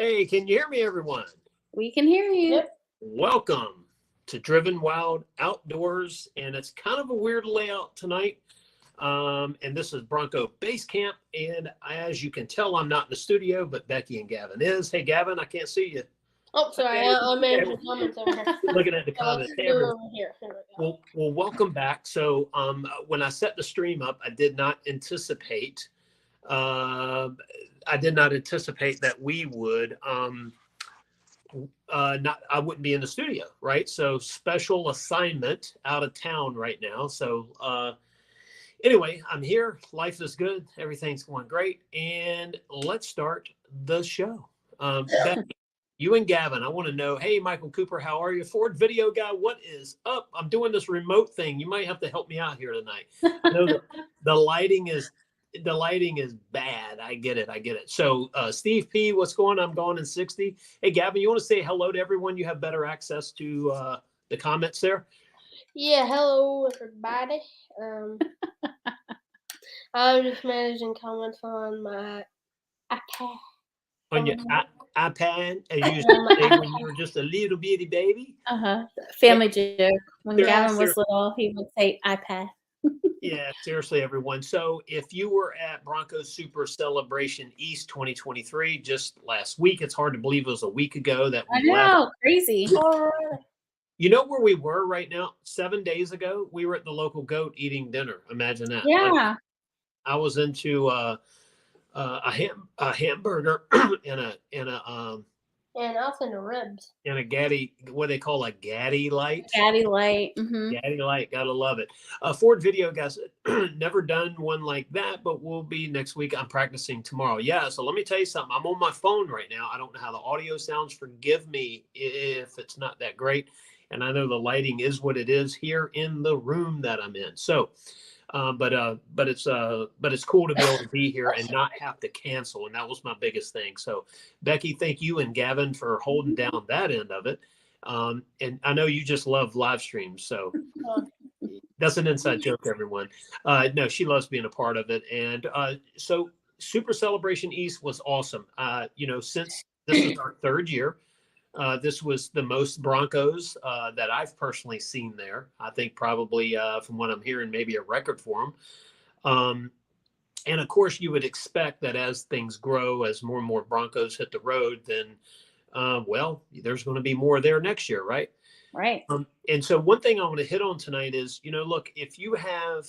Hey, can you hear me, everyone? We can hear you. Yep. Welcome to Driven Wild Outdoors, and it's kind of a weird layout tonight. And this is Bronco Base Camp, and as you can tell, I'm not in the studio, but Becky and Gavin is. Hey, Gavin, I can't see you. Oh, sorry, I'm in the comments over here. Looking at the comments. Hey, everyone. Over here. Here we go. Well, welcome back. So, when I set the stream up, I did not anticipate that we would I wouldn't be in the studio, right? So special assignment out of town right now. So anyway, I'm here. Life is good. Everything's going great. And let's start the show. Becky, you and Gavin, I want to know, hey, Michael Cooper, how are you? Ford video guy, what is up? I'm doing this remote thing. You might have to help me out here tonight. I know the lighting is bad. I get it. So Steve P, what's going on? I'm going in 60. Hey, Gavin, you want to say hello to everyone? You have better access to the comments there. Yeah, hello everybody. I'm just managing comments on my iPad. On your iPad, as you used to say when you were just a little bitty baby. Family joke. When Yeah, Gavin was little, he would say iPad. Yeah, seriously, everyone. So if you were at Broncos Super Celebration East 2023 just last week, it's hard to believe it was a week ago that we left. Crazy. You know where we were right now? 7 days ago, we were at the local goat eating dinner. Imagine that. Yeah. Like, I was into a hamburger And also the ribs. and a Gaddy, what they call a Gaddy light. Gaddy light. Mm-hmm. Gaddy light, gotta love it. Ford video guys, never done one like that, but we'll be next week. I'm practicing tomorrow. Yeah, so let me tell you something. I'm on my phone right now. I don't know how the audio sounds. Forgive me if it's not that great. And I know the lighting is what it is here in the room that I'm in. So, but it's cool to be able to be here and not have to cancel. And that was my biggest thing. So Becky, thank you and Gavin for holding down that end of it. And I know you just love live streams. So that's an inside joke, everyone. No, she loves being a part of it. And so Super Celebration East was awesome. Since this is our third year, this was the most Broncos that I've personally seen there. I think probably from what I'm hearing, maybe a record for them. And of course, you would expect that as things grow, as more and more Broncos hit the road, then, there's going to be more there next year, right? Right. And so one thing I want to hit on tonight is, look, if you have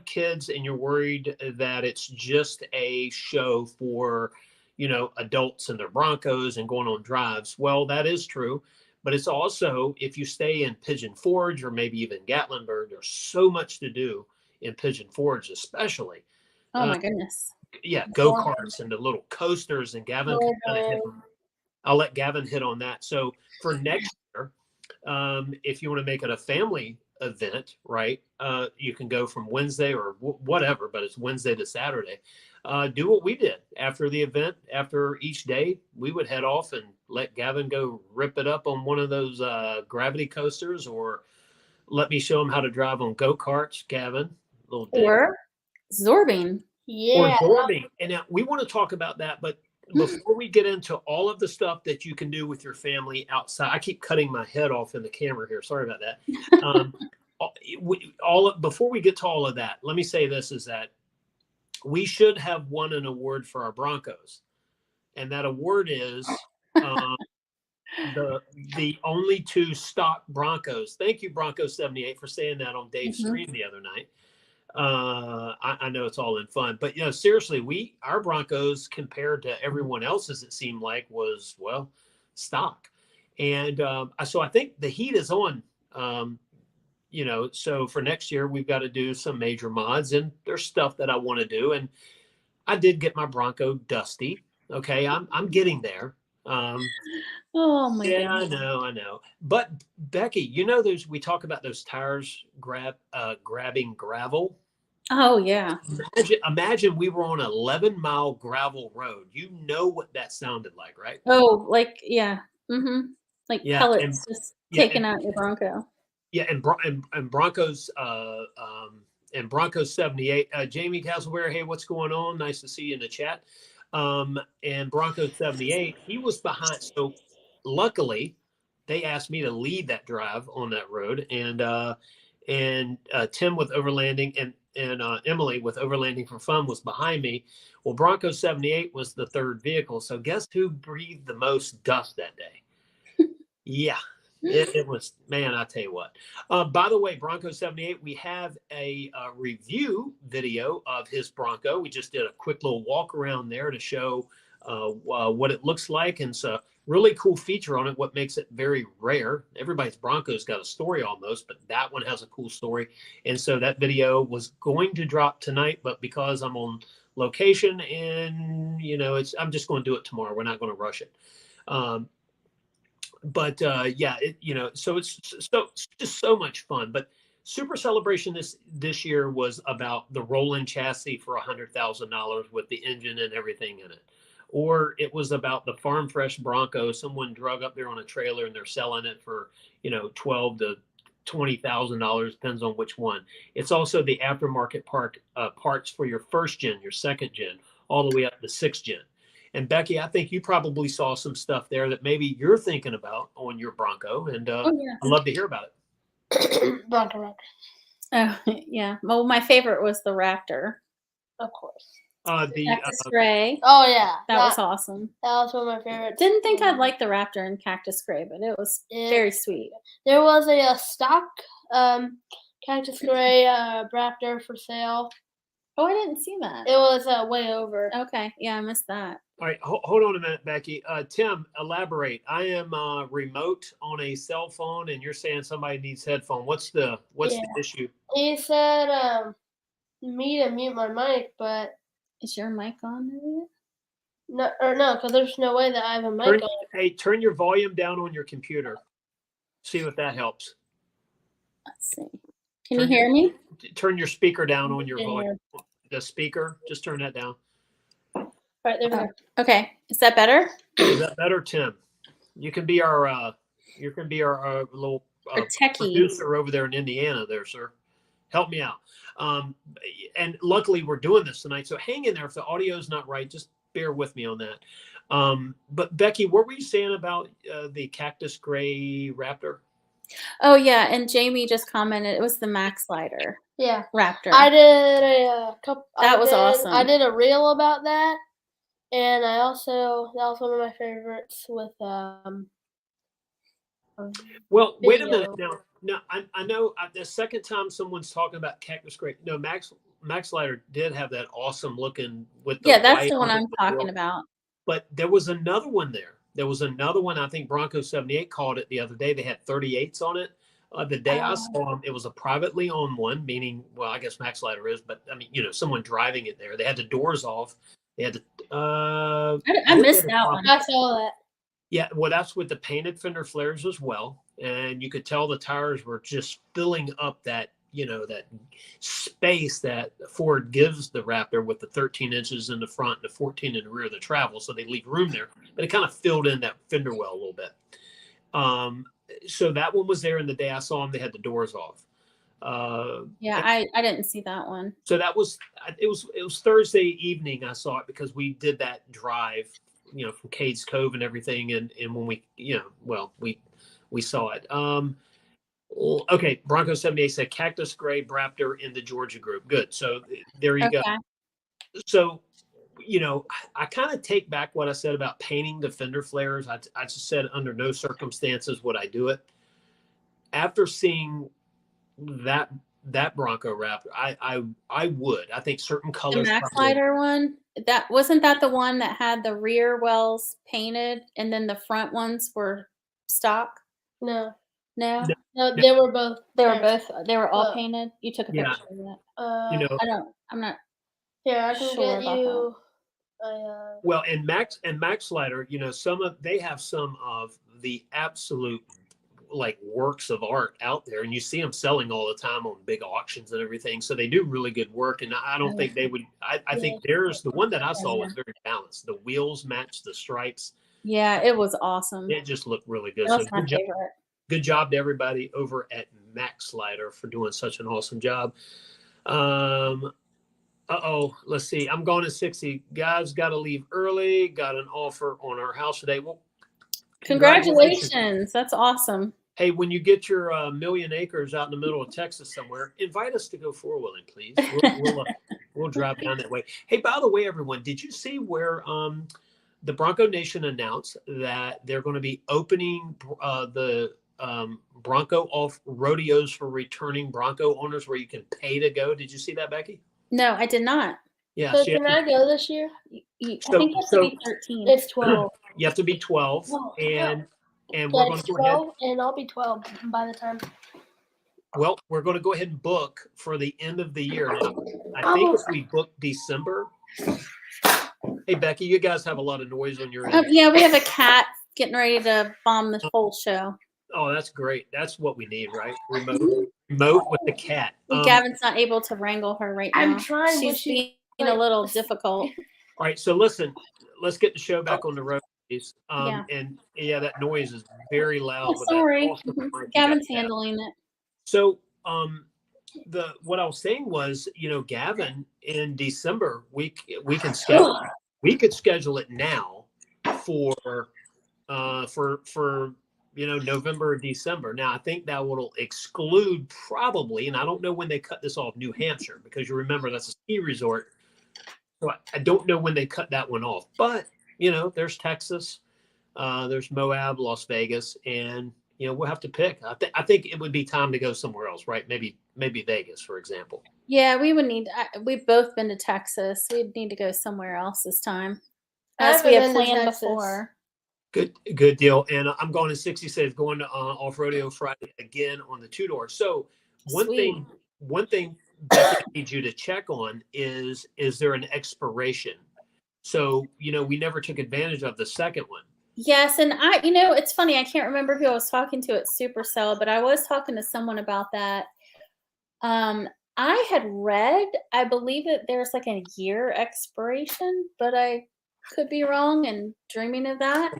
kids and you're worried that it's just a show for adults and their Broncos and going on drives. Well, that is true. But it's also, if you stay in Pigeon Forge or maybe even Gatlinburg, there's so much to do in Pigeon Forge, especially. Oh, my goodness. Yeah, go-karts and the little coasters. And Gavin can kind of hit on. I'll let Gavin hit on that. So for next year, if you want to make it a family event, right, you can go from Wednesday or whatever, but it's Wednesday to Saturday. Do what we did after the event. After each day, we would head off and let Gavin go rip it up on one of those gravity coasters, or let me show him how to drive on go-karts, Gavin. Or zorbing. Yeah. Or zorbing. And now we want to talk about that, but before we get into all of the stuff that you can do with your family outside, I keep cutting my head off in the camera here. Sorry about that. Before we get to all of that, let me say this is that we should have won an award for our Broncos. And that award is the only two stock Broncos. Thank you, Bronco 78, for saying that on Dave's stream the other night. I know it's all in fun, but seriously, our Broncos compared to everyone else's, it seemed like, was stock. And so I think the heat is on. So for next year, we've got to do some major mods, and there's stuff that I want to do. And I did get my Bronco dusty. Okay, I'm getting there. Oh my goodness. goodness. I know. But Becky, we talk about those tires grabbing gravel. Oh yeah. Imagine we were on an 11-mile gravel road. You know what that sounded like, right? Oh, like yeah. Mm-hmm. Like pellets just taking out your Bronco. Yeah, and Broncos and Broncos 78. Jamie Castleberry, hey, what's going on? Nice to see you in the chat. And Bronco 78, he was behind. So luckily, they asked me to lead that drive on that road, and Tim with overlanding and Emily with overlanding for fun was behind me. Well, Bronco 78 was the third vehicle. So guess who breathed the most dust that day? Yeah. It was, man, I tell you what. By the way, Bronco 78, we have a review video of his Bronco. We just did a quick little walk around there to show what it looks like. And it's a really cool feature on it, what makes it very rare. Everybody's Bronco's got a story almost, but that one has a cool story. And so that video was going to drop tonight, but because I'm on location and, I'm just going to do it tomorrow. We're not going to rush it. But yeah, so it's just so much fun. But Super Celebration this year was about the rolling chassis for $100,000 with the engine and everything in it, or it was about the Farm Fresh Bronco someone drug up there on a trailer and they're selling it for $12,000 to $20,000, depends on which one. It's also the aftermarket parts for your first gen, your second gen, all the way up to sixth gen. And Becky, I think you probably saw some stuff there that maybe you're thinking about on your Bronco, and I'd love to hear about it. Bronco Raptor. Oh, yeah. Well, my favorite was the Raptor. Of course. The Cactus Gray. Oh, yeah. That was awesome. That was one of my favorites. Didn't think I'd like the Raptor and Cactus Gray, but it was very sweet. There was a stock Cactus Gray Raptor for sale. Oh, I didn't see that. It was way over. Okay. Yeah, I missed that. All right. Hold on a minute, Becky. Tim, elaborate. I am remote on a cell phone, and you're saying somebody needs headphone. What's the issue? He said me to mute my mic, but is your mic on? No, because there's no way that I have a mic on. Hey, turn your volume down on your computer. See if that helps. Let's see. Can you hear me? Turn your speaker down on your volume. The speaker, just turn that down. All right, there we go. Okay, is that better? Is that better, Tim? You can be our little producer over there in Indiana, there, sir. Help me out. And luckily, we're doing this tonight, so hang in there. If the audio is not right, just bear with me on that. But Becky, what were you saying about the Cactus Gray Raptor? Oh yeah, and Jamie just commented it was the Max Slider. Yeah, Raptor. I did a couple. That was awesome. I did a reel about that, and that was one of my favorites with Well, wait a minute now. No, I know the second time someone's talking about Cactus Gray. No, Max Slider did have that awesome looking with the that's the one I'm talking about. But there was another one there. There was another one. I think Bronco 78 called it the other day. They had 38s on it. The day I saw them, it was a privately owned one, meaning, well, I guess Max Slider is, but I mean, someone driving it there. They had the doors off. They had to. I missed that one. I saw that. Yeah, well, that's with the painted fender flares as well, and you could tell the tires were just filling up that that space that Ford gives the Raptor with the 13 inches in the front and the 14 in the rear of the travel, so they leave room there. But it kind of filled in that fender well a little bit. So that one was there, and the day I saw them, they had the doors off. I didn't see that one. So it was Thursday evening I saw it because we did that drive, from Cades Cove and everything, and when we saw it. Okay, Bronco 78 said Cactus Gray Raptor in the Georgia group. Good. So there you go. So, I kind of take back what I said about painting the fender flares. I just said under no circumstances would I do it. After seeing that Bronco Raptor, I would. I think certain colors. The Max Slider one, wasn't that the one that had the rear wells painted and then the front ones were stock? No, they were both. They were all Look. painted. You took a picture of that. I'm not. Yeah, I can sure get you. Well, and Max Slider, they have some of the absolute works of art out there, and you see them selling all the time on big auctions and everything. So they do really good work, and I don't think they would. I think the one that I saw was very balanced. The wheels matched the stripes. Yeah, it was awesome. It just looked really good. That was my favorite. Good job to everybody over at Max Slider for doing such an awesome job. Uh-oh, let's see. I'm going to 60. Guys, got to leave early. Got an offer on our house today. Well, Congratulations. That's awesome. Hey, when you get your million acres out in the middle of Texas somewhere, invite us to go four-wheeling, please. We'll drive down that way. Hey, by the way, everyone, did you see where the Bronco Nation announced that they're going to be opening the Bronco off rodeos for returning Bronco owners where you can pay to go? Did you see that, Becky? No, I did not. Yeah. So can I go this year? I think you have to be 13. It's 12. You have to be 12, Oh, and Yeah, we're going it's to go ahead. 12, and I'll be 12 by the time. Well, we're going to go ahead and book for the end of the year. Now, I think if we book December. Hey, Becky, you guys have a lot of noise on your end. Yeah, we have a cat getting ready to bomb the whole show. Oh, that's great. That's what we need, right? Remote with the cat. Gavin's not able to wrangle her right now. I'm trying. She's being a little difficult. All right, so listen, let's get the show back on the road, please. Yeah. And yeah, that noise is very loud. Oh, sorry. Gavin's handling it. So what I was saying was, Gavin, in December, we can schedule. We could schedule it now for November or December. Now I think that will exclude probably, and I don't know when they cut this off, New Hampshire, because you remember that's a ski resort. So I don't know when they cut that one off, but there's Texas, there's Moab, Las Vegas, and we'll have to pick. I think it would be time to go somewhere else, right? Maybe Vegas, for example. Yeah, we would need. We've both been to Texas. We'd need to go somewhere else this time, as we had planned before. Good deal. And I'm going to 60 says going to off rodeo Friday again on the 2-door. So one thing Becky needs you to check on is there an expiration? So we never took advantage of the second one. Yes, and it's funny. I can't remember who I was talking to at Supercell, but I was talking to someone about that. I had read, I believe that there's like a year expiration, but I could be wrong and dreaming of that.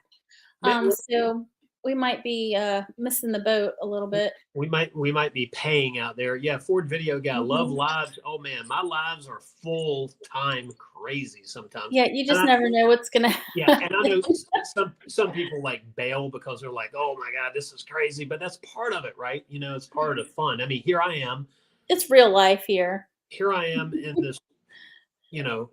So we might be missing the boat a little bit. We might be paying out there. Yeah, Ford Video Guy, love lives. Oh man, my lives are full time crazy sometimes. Yeah, you just never know what's gonna happen. Yeah, and I know some people like bail because they're like, oh my God, this is crazy. But that's part of it, right? It's part of the fun. I mean, here I am. It's real life here. Here I am in this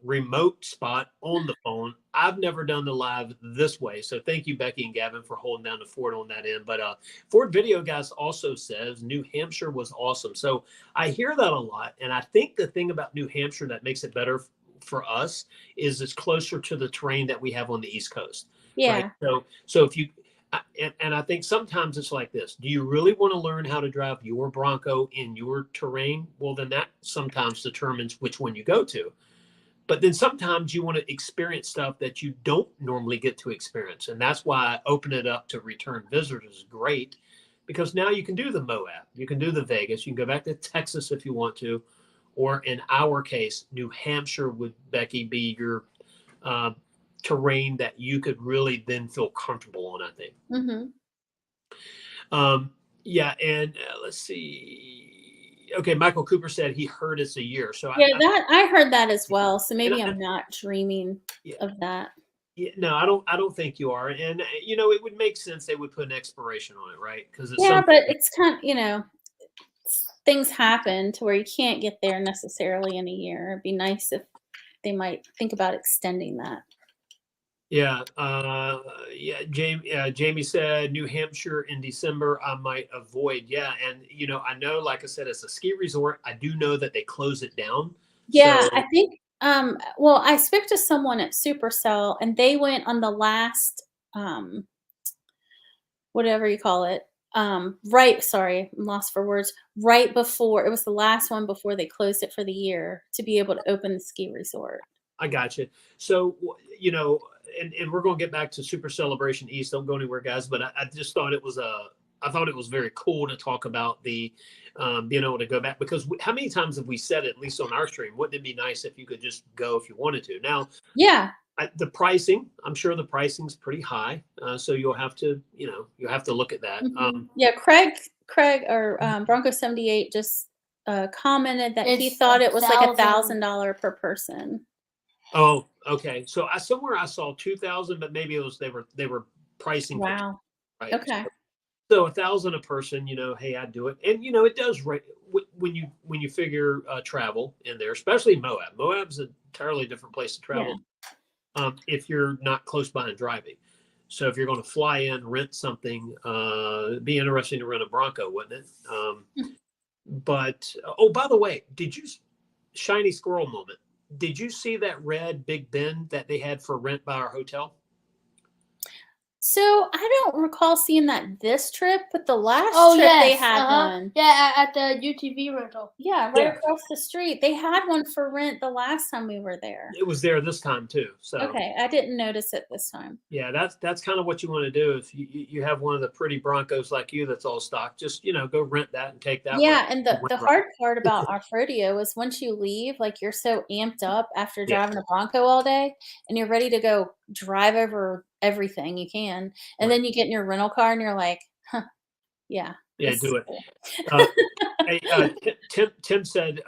remote spot on the phone. I've never done the live this way. So thank you, Becky and Gavin, for holding down the fort on that end. But Ford Video Guys also says New Hampshire was awesome. So I hear that a lot. And I think the thing about New Hampshire that makes it better for us is it's closer to the terrain that we have on the East Coast. Yeah. Right? So if you, and I think sometimes it's like this. Do you really want to learn how to drive your Bronco in your terrain? Well, then that sometimes determines which one you go to. But then sometimes you want to experience stuff that you don't normally get to experience. And that's why open it up to return visitors is great, because now you can do the Moab, you can do the Vegas, you can go back to Texas if you want to, or in our case, New Hampshire would, Becky, be your terrain that you could really then feel comfortable on, I think. Mm-hmm. Yeah. And let's see. Okay, Michael Cooper said he heard it's a year. So yeah, I heard that as well. So maybe I'm not dreaming of that. Yeah, no, I don't think you are. And it would make sense they would put an expiration on it, right? Because but it's kind of things happen to where you can't get there necessarily in a year. It'd be nice if they might think about extending that. Yeah. Jamie said New Hampshire in December, I might avoid. Yeah. And, I know, like I said, it's a ski resort. I do know that they close it down. Yeah. So, I think, I spoke to someone at Supercell and they went on the last, whatever you call it. Sorry, I'm lost for words. Right before, it was the last one before they closed it for the year to be able to open the ski resort. I got you. So, and we're going to get back to Super Celebration East. Don't go anywhere, guys. But I just thought it was very cool to talk about the being able to go back, because how many times have we said it, at least on our stream? Wouldn't it be nice if you could just go if you wanted to? Now, yeah, the pricing, I'm sure the pricing's pretty high, so you'll have to look at that. Yeah, Craig or Bronco 78 just commented that he It's thought it was like $1,000. $1,000 per person. Oh, okay. So somewhere I saw 2,000, but maybe it was they were pricing for Wow. right. Okay. So 1,000 a person. Hey, I'd do it, and it does right when you figure travel in there, especially Moab. Moab's an entirely different place to travel. If you're not close by and driving. So if you're going to fly in, rent something, it'd be interesting to rent a Bronco, wouldn't it? But by the way, shiny squirrel moment? Did you see that red Big Ben that they had for rent by our hotel? So I don't recall seeing that this trip, but the last Oh trip they yes, had one. yeah, at the UTV rental. Yeah, right across the street. They had one for rent the last time we were there. It was there this time too. So Okay, I didn't notice it this time. yeah, that's kind of what you want to do. If you have one of the pretty Broncos like you that's all stock, just go rent that and take that. Yeah, and the hard part about off-roadeo is once you leave, like you're so amped up after driving a Bronco all day, and you're ready to go drive over everything you can, and then you get in your rental car and you're like, huh, yeah, do it. Cool. Hey, Tim said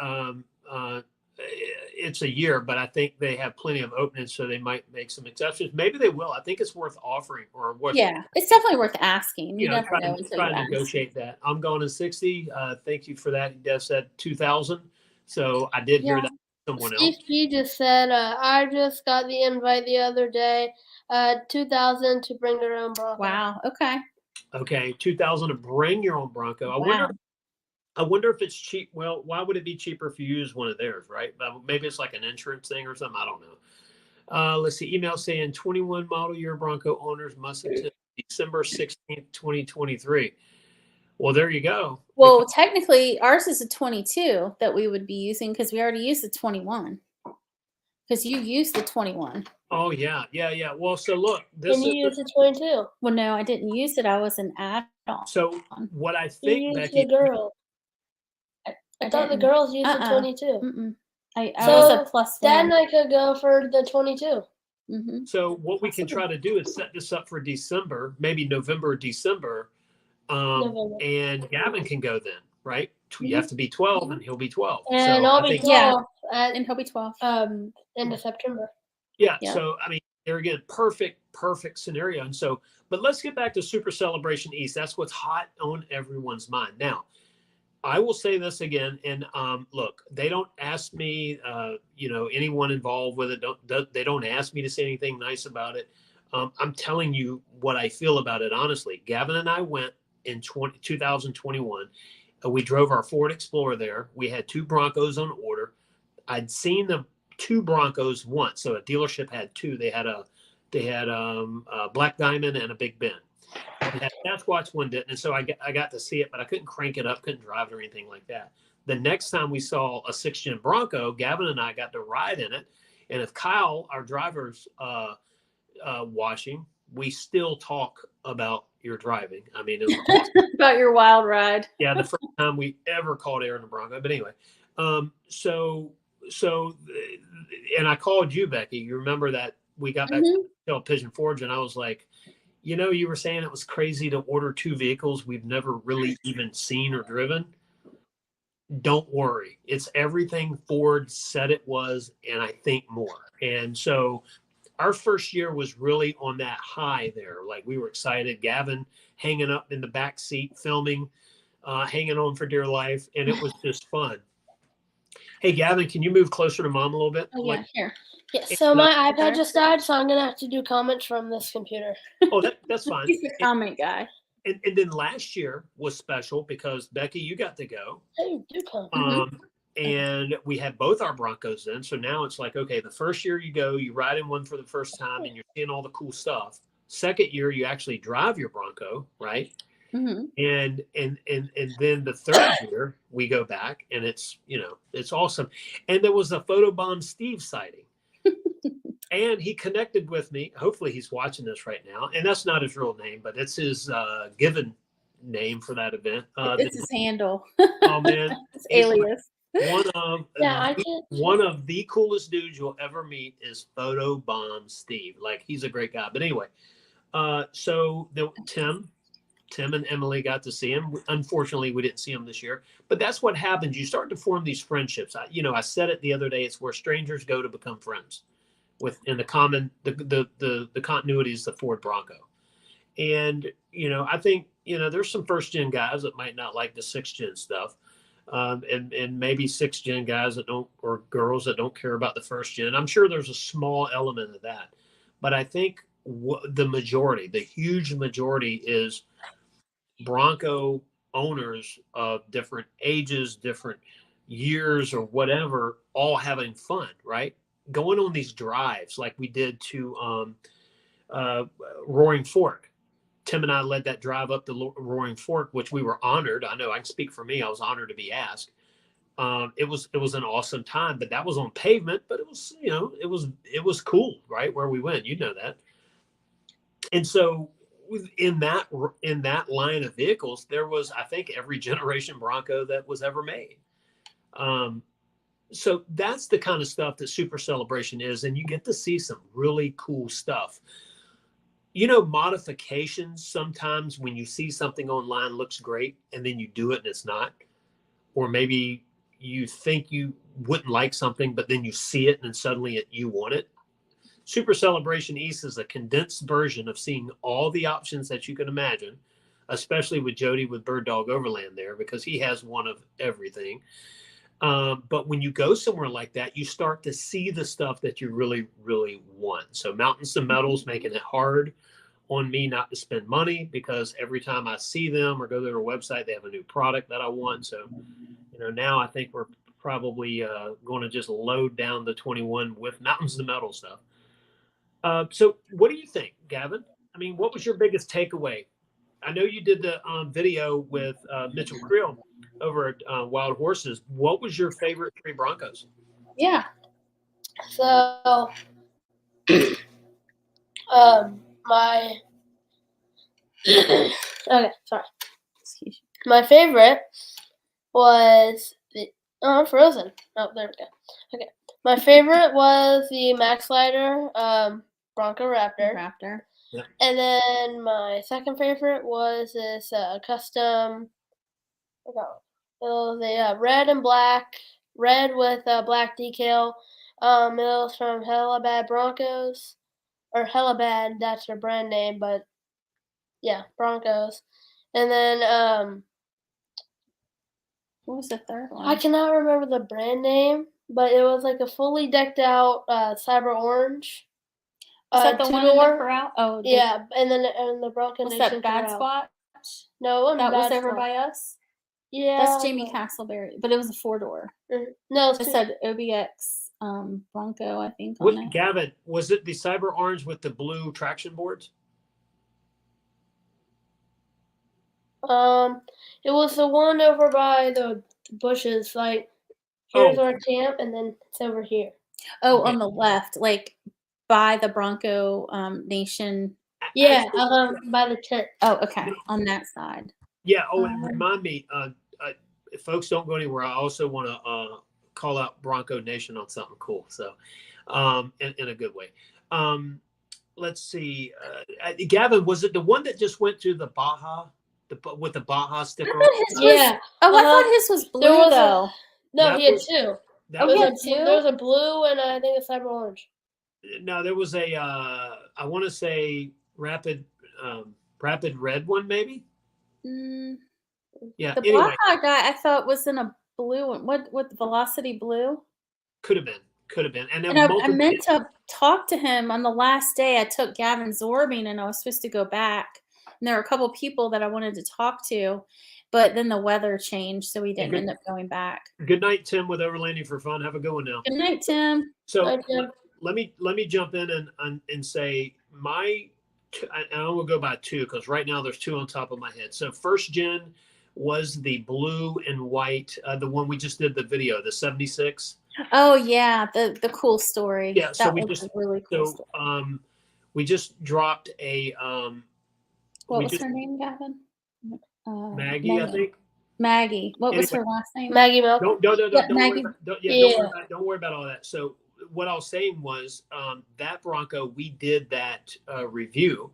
it's a year, but I think they have plenty of openings, so they might make some exceptions. Maybe they will. I think it's worth offering, or what? Yeah, it's definitely worth asking. You never try know to until you ask. negotiate that. I'm going to 60. Thank you for that. Dev said 2,000. So I did hear that from someone else. Steve G just said, I just got the invite the other day. 2,000 to bring their own Bronco. Wow. Okay. Okay, 2,000 to bring your own Bronco. I wonder if it's cheap. Well, why would it be cheaper if you use one of theirs, right? Maybe it's like an insurance thing or something. I don't know. Let's see. Email saying 21 model year Bronco owners must attend December 16th, 2023. Well, there you go. Well, technically, ours is a 22 that we would be using because we already used the 21. Because you used the 21. Oh, yeah. Well, so look. Can you use the 22? Well, no, I didn't use it. I was an add-on. So what I think, Becky, the girl. I thought the girls used the 22. I was a plus one. Dad and I could go for the 22. So what we can try to do is set this up for December, maybe November or December, and Gavin can go then, right? You have to be 12, and he'll be 12. And I'll be 12. And he'll be 12. End of September. Yeah. So I mean, there again, perfect scenario. And so, but let's get back to Super Celebration East. That's what's hot on everyone's mind now. I will say this again, and look, they don't ask me, anyone involved with it. They don't ask me to say anything nice about it. I'm telling you what I feel about it honestly. Gavin and I went in 2021. We drove our Ford Explorer there. We had 2 Broncos on order. I'd seen the 2 Broncos once, so a dealership had 2. They had a Black Diamond and a Big Ben. That Sasquatch one didn't, and so I got to see it, but I couldn't crank it up, couldn't drive it or anything like that. The next time we saw a 6-gen Bronco, Gavin and I got to ride in it, and if Kyle, our driver's watching, we still talk about your driving. I mean, it was awesome. About your wild ride. Yeah, the first time we ever called air in a Bronco. But anyway, so and I called you, Becky. You remember that we got back to Pigeon Forge, and I was like, you were saying it was crazy to order 2 vehicles we've never really even seen or driven. Don't worry. It's everything Ford said it was, and I think more. And so our first year was really on that high there. Like, we were excited. Gavin hanging up in the back seat, filming, hanging on for dear life. And it was just fun. Hey, Gavin, can you move closer to Mom a little bit? Oh, yeah, here. Yeah, so my iPad just died, so I'm going to have to do comments from this computer. Oh, that's fine. He's a comment guy. And then last year was special because, Becky, you got to go. Hey, do come. And we had both our Broncos then. So now it's like, okay, the first year you go, you ride in one for the first time and you're seeing all the cool stuff. Second year, you actually drive your Bronco, right? And then the third year we go back and it's awesome. And there was a Photobomb Steve sighting. And he connected with me. Hopefully he's watching this right now. And that's not his real name, but it's his given name for that event. It's his handle. Oh, man. His alias. One of the coolest dudes you'll ever meet is Photobomb Steve. Like, he's a great guy. But anyway, so Tim Tim and Emily got to see him. Unfortunately, we didn't see him this year, but that's what happens. You start to form these friendships. I said it the other day. It's where strangers go to become friends within the continuity is the Ford Bronco. And, I think, there's some first gen guys that might not like the 6th gen stuff. And maybe 6th gen guys that don't, or girls that don't care about the 1st gen. I'm sure there's a small element of that, but I think the huge majority is Bronco owners of different ages, different years or whatever, all having fun, right? Going on these drives like we did to Roaring Fork. Tim and I led that drive up the Roaring Fork, which we were honored. I know I can speak for me. I was honored to be asked. It was an awesome time, but that was on pavement, but it was, it was cool, right? Where we went, that. And so in that line of vehicles, there was, I think, every generation Bronco that was ever made. So that's the kind of stuff that Super Celebration is. And you get to see some really cool stuff. Modifications, sometimes when you see something online looks great and then you do it and it's not, or maybe you think you wouldn't like something, but then you see it and then suddenly you want it. Super Celebration East is a condensed version of seeing all the options that you can imagine, especially with Jody with Bird Dog Overland there, because he has one of everything. But when you go somewhere like that, you start to see the stuff that you really, really want. So Mountains to Metals making it hard on me not to spend money, because every time I see them or go to their website, they have a new product that I want. So, now I think we're probably going to just load down the 21 with Mountains to Metals stuff. So what do you think, Gavin? I mean, what was your biggest takeaway? I know you did the video with Mitchell Creel over at Wild Horses. What was your favorite 3 Broncos? Yeah. So, my okay, sorry. Excuse me. My favorite was I'm frozen. Oh, there we go. Okay. My favorite was the Max Slider Bronco Raptor. Yeah. And then my second favorite was this custom. It was a red with black decal. It was from Hella Bad Broncos, or Hella Bad. That's their brand name, but yeah, Broncos. And then What was the third one? I cannot remember the brand name, but it was like a fully decked out cyber orange. Was that the one in the corral? Oh, yeah, and then the Bronco was Nation that Bad corral. Spot? No, it wasn't that Bad was over Spot. by us. Yeah, that's Jamie Castleberry, but it was a 4-door. No, it said OBX Bronco, I think. What, Gavin, was it the cyber orange with the blue traction boards? It was the one over by the bushes. Like, here's our camp, and then it's over here. Oh, okay. On the left, like by the Bronco Nation. Yeah, by the tent. Oh, okay, on that side. Yeah. Oh, and remind me, if folks don't go anywhere, I also want to call out Bronco Nation on something cool. So, in a good way. Let's see, Gavin, was it the one that just went to the Baja? With the Baja sticker. Yeah. Oh, I thought his was blue though. No, he had 2. He had 2? There was a blue and I think a cyber orange. No, there was a I want to say rapid red one maybe. Yeah. The anyway, Baja guy I thought was in a blue one. What Velocity blue? Could have been. And I meant to talk to him on the last day. I took Gavin Zorbing and I was supposed to go back. And there were a couple people that I wanted to talk to, but then the weather changed, so we didn't end up going back. Good night, Tim, with Overlanding for Fun. Have a good one now. Good night, Tim. So let me jump in and say I will go by 2 because right now there's 2 on top of my head. So first gen was the blue and white, the one we just did the video, the 76. Oh yeah, the cool story. Yeah, so that was a really cool story. We just dropped a what was her name, Gavin? Maggie, I think. Maggie. What was her last name? Maggie Milk. Don't worry about all that. So what I was saying was that Bronco, we did that review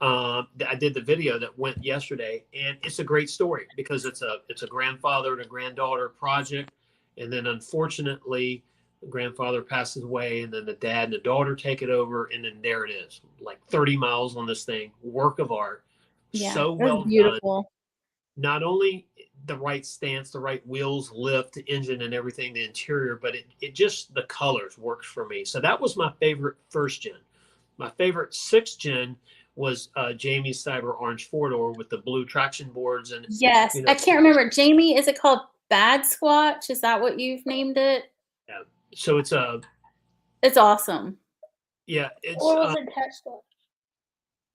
I did the video that went yesterday, and it's a great story because it's a grandfather and a granddaughter project, and then unfortunately, the grandfather passes away, and then the dad and the daughter take it over, and then there it is, like 30 miles on this thing, work of art, Yeah, so it was well done. beautiful. Not only the right stance, the right wheels, lift, engine, and everything, the interior, but it just the colors works for me. So that was my favorite first gen. My favorite sixth gen was Jamie's Cyber Orange 4-door with the blue traction boards and Yes, you I know. can't remember. Jamie, is it called Bad Squatch? Is that what you've named it? Yeah. So it's a It's awesome. it's Or was it Tesla?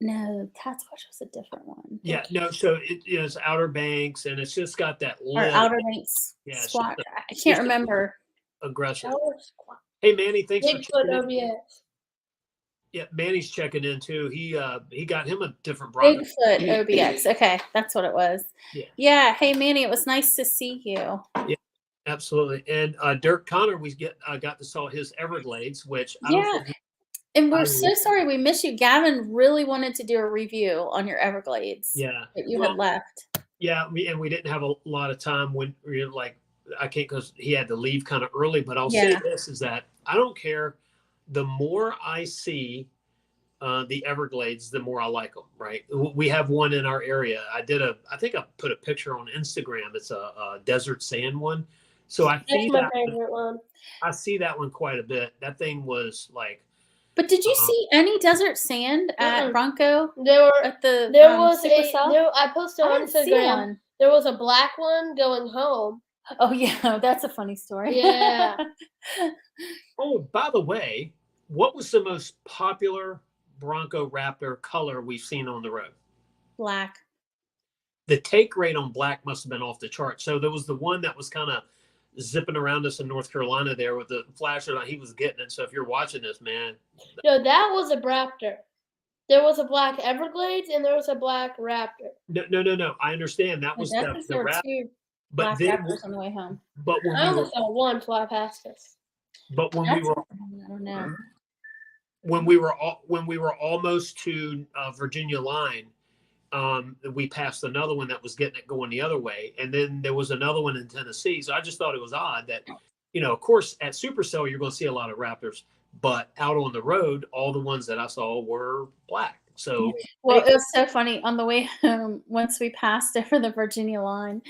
No, Sasquatch was a different one. yeah, no, so it is Outer Banks, and it's just got that Or limp. Outer Banks Yeah, it's Squatch. just I can't remember. aggressive. That was Squatch. Hey Manny, thanks for Bigfoot checking in. OBS. Yeah, Manny's checking in too. He got him a different Bronco. Bigfoot OBX. Okay, that's what it was. Yeah. Yeah. Hey, Manny, it was nice to see you. Yeah, absolutely. And Dirk Connor, we got to saw his Everglades, which I don't Yeah. think And we're I so would- sorry we missed you. Gavin really wanted to do a review on your Everglades. Yeah. But you Well, had left. yeah, we didn't have a lot of time when we were like I can't because he had to leave kind of early. But I'll say Yeah. this is that I don't care. The more I see the Everglades, the more I like them. Right? We have one in our area. I think I put a picture on Instagram. It's a desert sand one. So I see That's my that. favorite one. I see that one quite a bit. That thing was like. But did you see any desert sand at Mm-mm. Bronco? There were At the there was Supercell? I posted I on didn't see Instagram. one. There was a black one going home. Oh yeah, that's a funny story. Yeah. Oh, by the way, what was the most popular Bronco Raptor color we've seen on the road? Black. The take rate on black must have been off the chart. So there was the one that was kind of zipping around us in North Carolina there with the flasher. He was getting it. So if you're watching this, man. No, that was a Raptor. There was a black Everglades and there was a black Raptor. No. I understand that was There the were Raptor. two But black then, Raptors on the way home. but when I we only were, saw one fly past us. but when we were, I don't know. when we were almost to Virginia line, we passed another one that was getting it going the other way, and then there was another one in Tennessee. So I just thought it was odd that, of course, at Supercell you're going to see a lot of Raptors, but out on the road, all the ones that I saw were black. So Well, it was so funny. On the way home, once we passed over the Virginia line,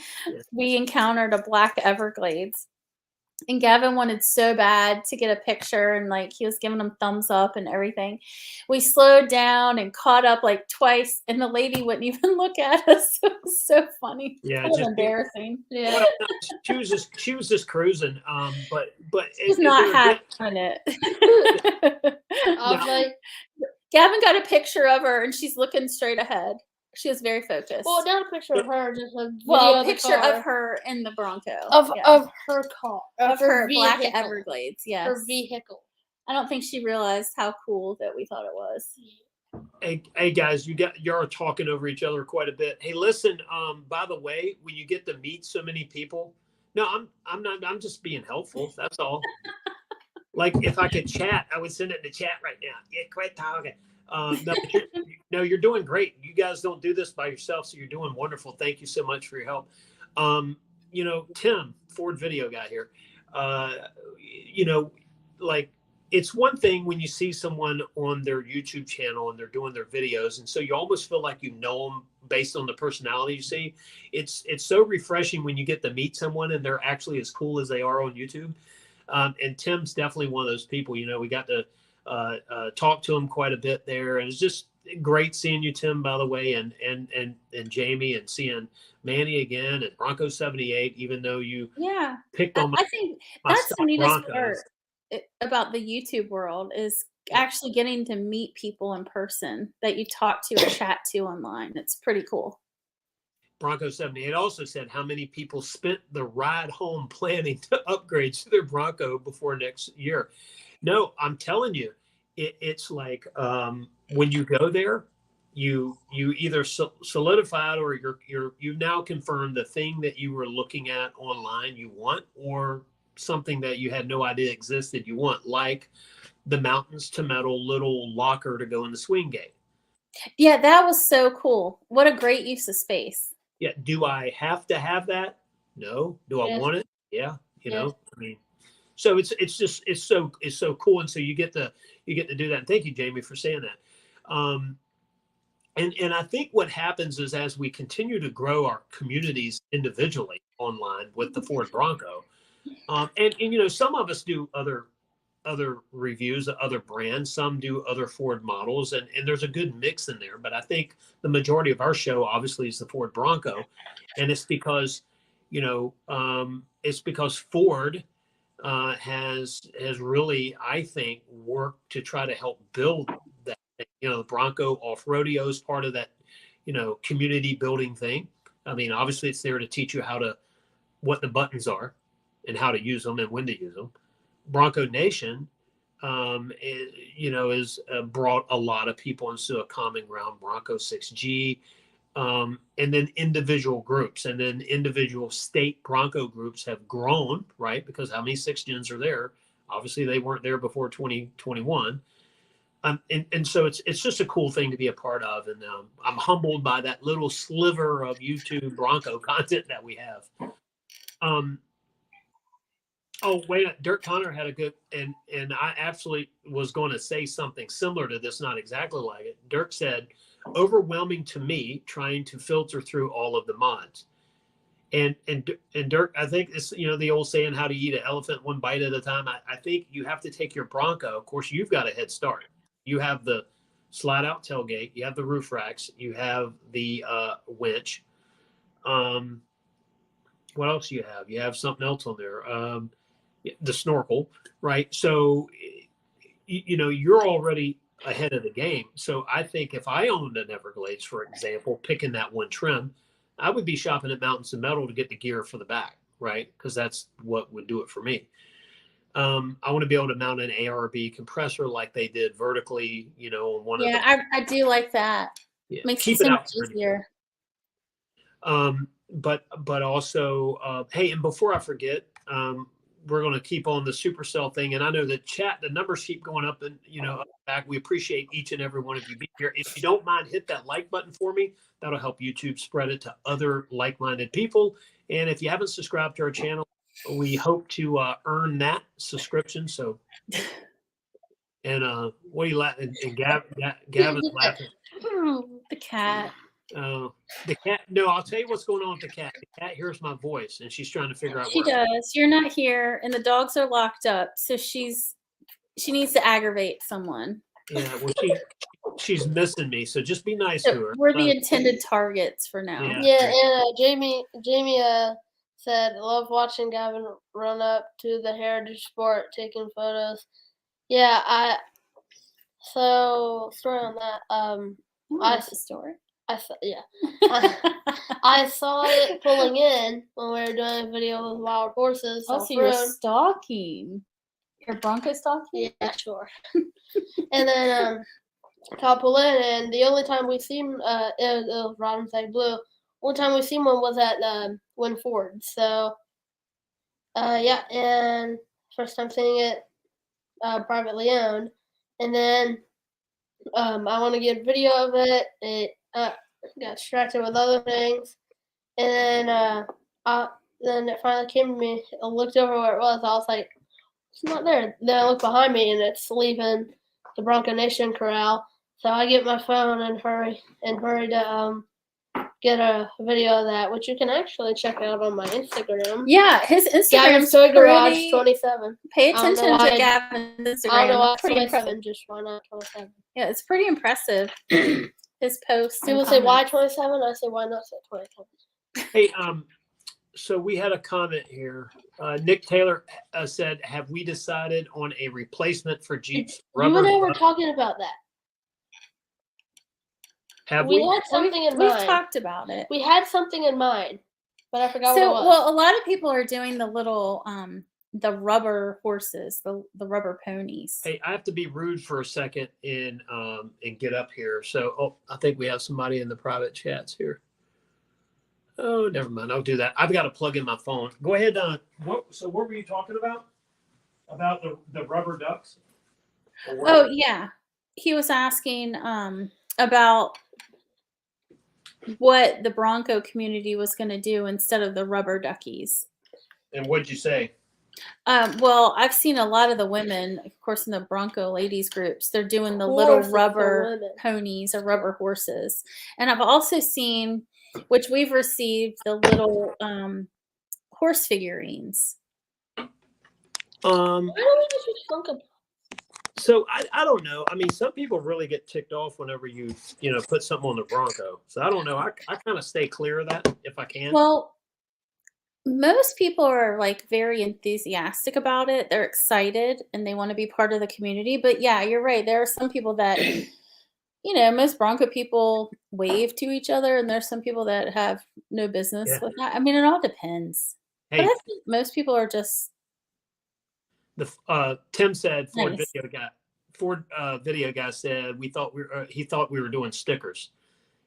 we encountered a black Everglades. And Gavin wanted so bad to get a picture, and like he was giving them thumbs up and everything. We slowed down and caught up like twice, and the lady wouldn't even look at us. It was so funny. Yeah, Kind of just embarrassing. Yeah, well, she was just cruising. But she was not having it. I was like, Gavin got a picture of her, and she's looking straight ahead. She was very focused. well, not a picture of her, just a video Well, of the picture car. of her in the Bronco. Of her car. Of her black vehicle. Everglades, yes. Her vehicle. I don't think she realized how cool that we thought it was. Hey guys, you're talking over each other quite a bit. Hey, listen. By the way, when you get to meet so many people, no, I'm not. I'm just being helpful. That's all. Like if I could chat, I would send it in the chat right now. Yeah, quit talking. No, you're doing great. You guys don't do this by yourself, so you're doing wonderful. Thank you so much for your help. Tim, Ford Video guy here. Like it's one thing when you see someone on their YouTube channel and they're doing their videos, and so you almost feel like you know them based on the personality you see. It's so refreshing when you get to meet someone and they're actually as cool as they are on YouTube. And Tim's definitely one of those people. We got to talk to him quite a bit there, and it's just great seeing you, Tim, by the way, and Jamie, and seeing Manny again and Bronco 78, even though you picked on I think that's the neatest part about the YouTube world is actually getting to meet people in person that you talk to or chat to online. It's pretty cool. Bronco 78 also said how many people spent the ride home planning to upgrade to their Bronco before next year. No, I'm telling you, it's like when you go there, you either solidified or you've now confirmed the thing that you were looking at online you want, or something that you had no idea existed you want, like the Mountains to Metal little locker to go in the swing gate. Yeah, that was so cool. What a great use of space. Yeah. Do I have to have that? No. Do I Yes. want it? Yeah. Yes. I mean, so it's so cool, and so you get to do that. And thank you, Jamie, for saying that. And I think what happens is as we continue to grow our communities individually online with the Ford Bronco, and some of us do other reviews of other brands, some do other Ford models, and there's a good mix in there. But I think the majority of our show obviously is the Ford Bronco, and it's because Ford has really, I think, worked to try to help build that. The Bronco off rodeo is part of that, community building thing. I mean, obviously, it's there to teach you what the buttons are, and how to use them and when to use them. Bronco Nation, is brought a lot of people into a common ground. Bronco 6G, and then individual groups, and then individual state Bronco groups have grown, right? Because how many 6 gens are there? Obviously, they weren't there before 2021. And so it's just a cool thing to be a part of, and I'm humbled by that little sliver of YouTube Bronco content that we have. Oh, wait, Dirk Connor had a good, and I absolutely was going to say something similar to this, not exactly like it. Dirk said, overwhelming to me trying to filter through all of the mods. And Dirk, I think it's, the old saying, how to eat an elephant one bite at a time. I think you have to take your Bronco. Of course, you've got a head start. You have the slide out tailgate, you have the roof racks, you have the winch. What else do you have? You have something else on there. The snorkel, right? So, you're already ahead of the game. So I think if I owned an Everglades, for example, picking that one trim, I would be shopping at Mountains and Metal to get the gear for the back, right? Because that's what would do it for me. I want to be able to mount an ARB compressor like they did vertically, on one of the. Yeah, I do like that. Yeah, Makes keep it so it out much easier. But also, hey, and before I forget, we're going to keep on the Supercell thing. And I know the numbers keep going up, and up back. We appreciate each and every one of you being here. If you don't mind, hit that like button for me. That'll help YouTube spread it to other like-minded people. And if you haven't subscribed to our channel, we hope to earn that subscription. So, and what are you laughing? And Gavin's laughing. The cat. The cat. No, I'll tell you what's going on with the cat. The cat hears my voice, and she's trying to figure out. She does. You're not here, and the dogs are locked up, so she needs to aggravate someone. Yeah, well, she's missing me, so just be nice to her. We're the intended targets for now. Yeah, and Jamie said, love watching Gavin run up to the heritage sport, taking photos. Yeah, story on that. That's a story. I saw it pulling in when we were doing a video with wild horses. Oh, so you're stalking. You're Bronco stalking? Yeah, sure. And then I pull in, and the only time we seen it was Robin Flag Blue. Only time we seen one was at Win Ford. So yeah, and first time seeing it privately owned. And then I want to get video of it. It got distracted with other things, and then it finally came to me. I looked over where it was. I was like, it's not there. Then I look behind me, and it's leaving the Bronco Nation corral. So I get my phone and hurry to get a video of that, which you can actually check out on my Instagram. Yeah, his Instagram's Toy Garage 27. Pay attention to Gavin's Instagram. I don't know why pretty impressive. Just why not 27? Yeah, it's pretty impressive. His posts. People say why 27? I say why not say 27? Hey, so we had a comment here. Nick Taylor said, "Have we decided on a replacement for Jeep's rubber?" You and I were talking about that. Have we? Had something in mind. We've talked about it. We had something in mind, but I forgot what it was. Well, a lot of people are doing the little the rubber horses, the rubber ponies. Hey, I have to be rude for a second and get up here. So, I think we have somebody in the private chats here. Oh, never mind. I'll do that. I've got to plug in my phone. Go ahead. What were you talking about? About the rubber ducks? Oh yeah, he was asking about what the Bronco community was going to do instead of the rubber duckies. And what'd you say? Well, I've seen a lot of the women, of course, in the Bronco ladies groups, they're doing the Of little course it's the rubber women. ponies or rubber horses. And I've also seen, which we've received, the little horse figurines. Why don't we just use Funko Pops? So I don't know. I mean, some people really get ticked off whenever you put something on the Bronco. So I don't know. I kind of stay clear of that if I can. Well, most people are like very enthusiastic about it. They're excited and they want to be part of the community. But yeah, you're right. There are some people that, most Bronco people wave to each other, and there's some people that have no business Yeah. with that. I mean, it all depends. But Hey, I think most people are just Tim said Ford nice. video guy said he thought we were doing stickers.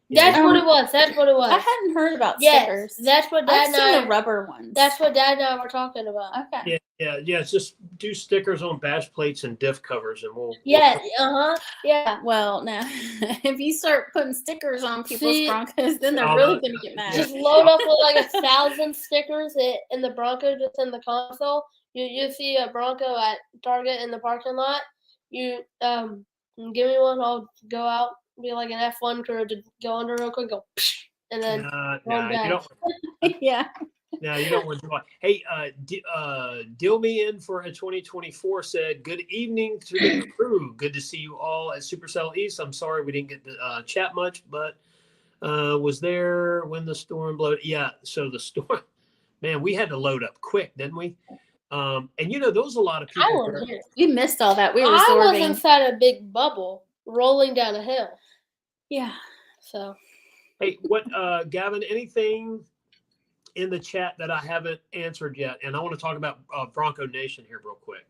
That's what it was. That's what it was. I hadn't heard about Yes, stickers. that's what Dad I've and seen I. the rubber ones. That's what Dad and I were talking about. Okay. Yeah. It's just do stickers on bash plates and diff covers, and we'll. Yeah. Yeah. Well, now if you start putting stickers on people's Broncos, then they're Oh, really no, going to get mad. Just load up with like 1,000 stickers in the Bronco, just in the console. You see a Bronco at Target in the parking lot. You give me one. I'll go out, be like an F1 crew to go under real quick, go, and then run back. you don't. Yeah. No, you don't want to do it. Hey, Deal Me In for a 2024 said, good evening to the crew. Good to see you all at Supercell East. I'm sorry we didn't get to chat much, but was there when the storm blew. Yeah, so the storm, man, we had to load up quick, didn't we? And there was a lot of people. We missed all that. We were I was absorbing. inside a big bubble rolling down a hill. Yeah. So. Hey, Gavin, anything in the chat that I haven't answered yet? And I want to talk about Bronco Nation here real quick.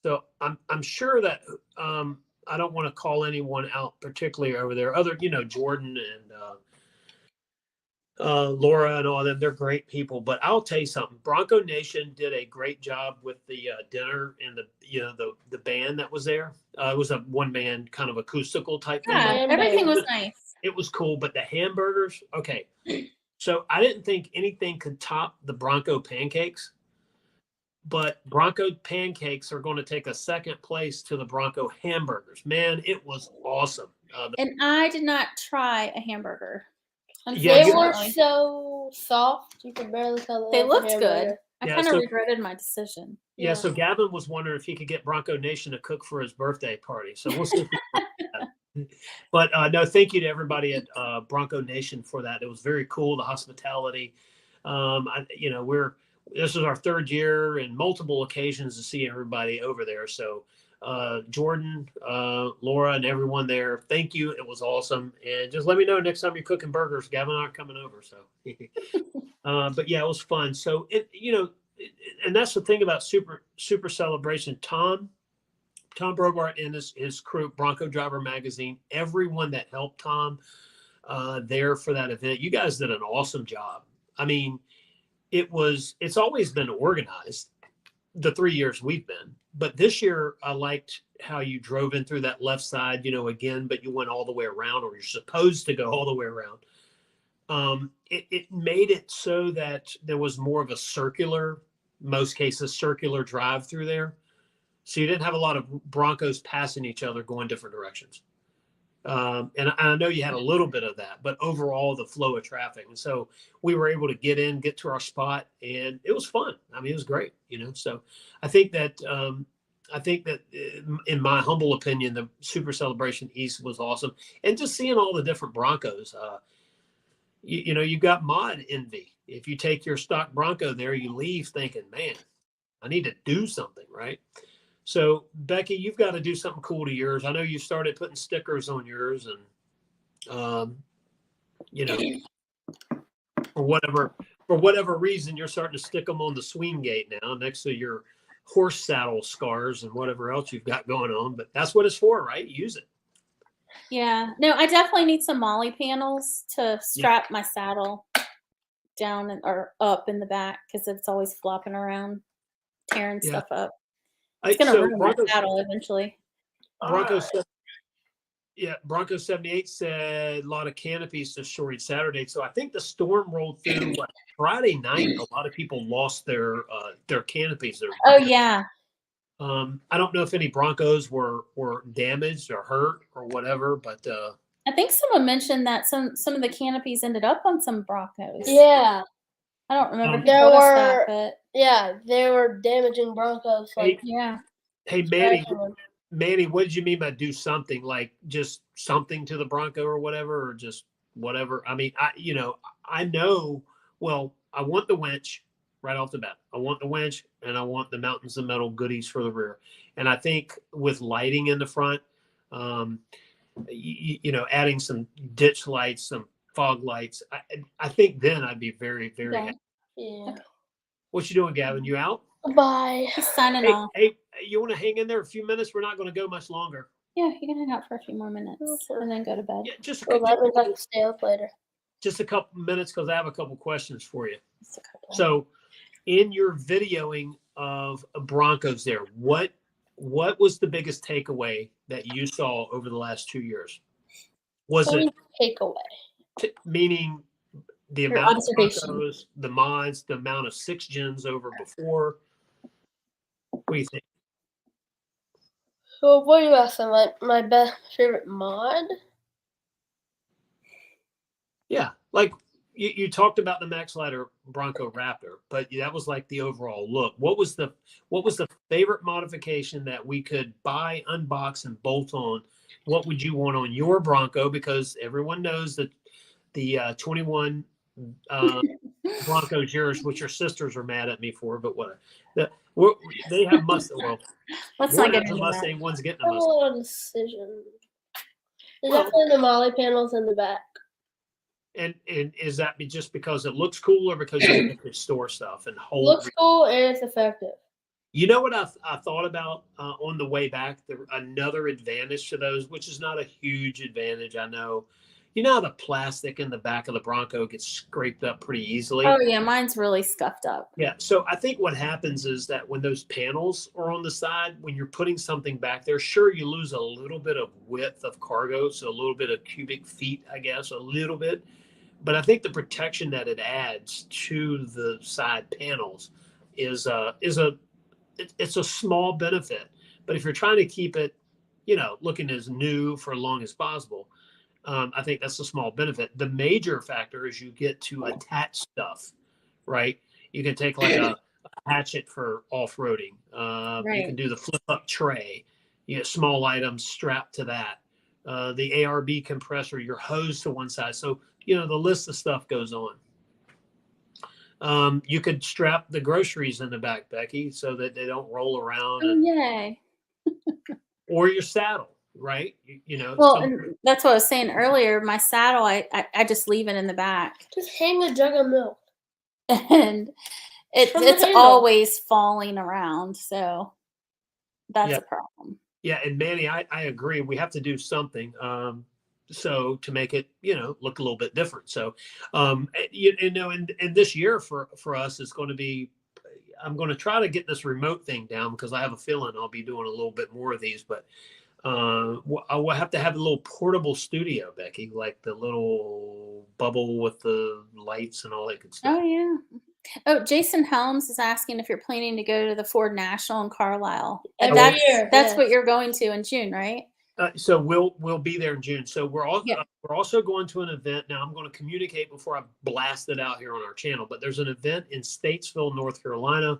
So I'm sure that I don't want to call anyone out particularly over there. Other, Jordan and Laura and all of them, they're great people. But I'll tell you something. Bronco Nation did a great job with the dinner and the band that was there. It was a one man kind of acoustical type thing. Yeah, everything was nice. It was cool, but the hamburgers, okay. So I didn't think anything could top the Bronco pancakes, but Bronco pancakes are going to take a second place to the Bronco hamburgers. Man, it was awesome. And I did not try a hamburger. They were so soft, you could barely tell. They looked good. I kind of regretted my decision. Yeah, so Gavin was wondering if he could get Bronco Nation to cook for his birthday party. So we'll see. But no, thank you to everybody at Bronco Nation for that. It was very cool, the hospitality. This is our third year and multiple occasions to see everybody over there. So Jordan, Laura, and everyone there, thank you. It was awesome. And just let me know next time you're cooking burgers. Gavin and I are coming over. So, but yeah, it was fun. So and that's the thing about Super Celebration. Tom Brogart and his crew, Bronco Driver Magazine, everyone that helped Tom there for that event, you guys did an awesome job. I mean, it's always been organized the 3 years we've been, but this year I liked how you drove in through that left side, again, but you went all the way around, or you're supposed to go all the way around. It made it so that there was more of a circular drive through there. So you didn't have a lot of Broncos passing each other going different directions. And I know you had a little bit of that, but overall the flow of traffic. And so we were able to get to our spot, and it was fun. I mean, it was great, so I think that in my humble opinion, the Super Celebration East was awesome. And just seeing all the different Broncos, you've got mod envy. If you take your stock Bronco there, you leave thinking, man, I need to do something, right? So, Becky, you've got to do something cool to yours. I know you started putting stickers on yours, and for whatever reason, you're starting to stick them on the swing gate now, next to your horse saddle scars and whatever else you've got going on. But that's what it's for, right? Use it. Yeah. No, I definitely need some molly panels to strap my saddle down or up in the back, because it's always flopping around, tearing stuff up. It's going to ruin my saddle eventually. Yeah, Bronco 78 said a lot of canopies destroyed Saturday. So I think the storm rolled through Friday night. A lot of people lost their canopies. Oh yeah. I don't know if any Broncos were damaged or hurt or whatever, but I think someone mentioned that some of the canopies ended up on some Broncos. Yeah. I don't remember who There told us were- that, but Yeah, they were damaging Broncos. Like, yeah. hey Manny, scratching them. Manny, what did you mean by do something? Like just something to the Bronco or whatever, or just whatever? I mean, I know. Well, I want the winch right off the bat. I want the winch, and I want the mountains of metal goodies for the rear. And I think with lighting in the front, adding some ditch lights, some fog lights. I think then I'd be very, very Okay. happy. Yeah. What you doing, Gavin? You out? Bye. He's signing Hey, off. hey, you want to hang in there a few minutes? We're not going to go much longer. Yeah, you can hang out for a few more minutes and then go to bed. Yeah, just Well, that means I can stay up later. just a couple minutes because I have a couple questions for you. Just a couple. So, in your videoing of Broncos, there, what was the biggest takeaway that you saw over the last 2 years? Was it Takeaway? meaning the Your amount of observation. Broncos, the mods, the amount of 6 gens over before? What do you think? So, what are you asking? My best favorite mod? Yeah, like you talked about the Max Ladder Bronco Raptor, but that was like the overall look. What was the favorite modification that we could buy, unbox, and bolt on? What would you want on your Bronco? Because everyone knows that the 21 Broncos yours, which your sisters are mad at me for, but what they have Mustang. Well, Let's one not get has a into that. Mustang, one's getting I a have a Mustang. lot of decisions. There's Well- definitely the Molly panels in the back. And is that just because it looks cool, or because you can store stuff and hold? Looks cool and it's effective. You know what I thought about on the way back? Another advantage to those, which is not a huge advantage, I know. You know how the plastic in the back of the Bronco gets scraped up pretty easily? Oh yeah, mine's really scuffed up. Yeah. So I think what happens is that when those panels are on the side, when you're putting something back there, sure, you lose a little bit of width of cargo, so a little bit of cubic feet, I guess, a little bit. But I think the protection that it adds to the side panels is a small benefit. But if you're trying to keep it, looking as new for as long as possible, I think that's a small benefit. The major factor is you get to attach stuff, right? You can take like a hatchet for off-roading. Right. You can do the flip-up tray. You get small items strapped to that. The ARB compressor, your hose to one side. So, the list of stuff goes on. You could strap the groceries in the back, Becky, so that they don't roll around. Oh, yay. Or your saddle, right? Well, and that's what I was saying earlier. My saddle, I just leave it in the back. Just hang a jug of milk. And From the it's handle. always falling around. So that's a problem. Yeah, and Manny, I agree. We have to do something so to make it, look a little bit different. So, and this year for us is going to be, I'm going to try to get this remote thing down because I have a feeling I'll be doing a little bit more of these, but I will have to have a little portable studio, Becky, like the little bubble with the lights and all that good stuff. Oh, yeah. Oh, Jason Helms is asking if you're planning to go to the Ford National in Carlisle. And Every year, that's yes. what you're going to in June, right? So we'll be there in June. So we're also going to an event. Now I'm going to communicate before I blast it out here on our channel, but there's an event in Statesville, North Carolina.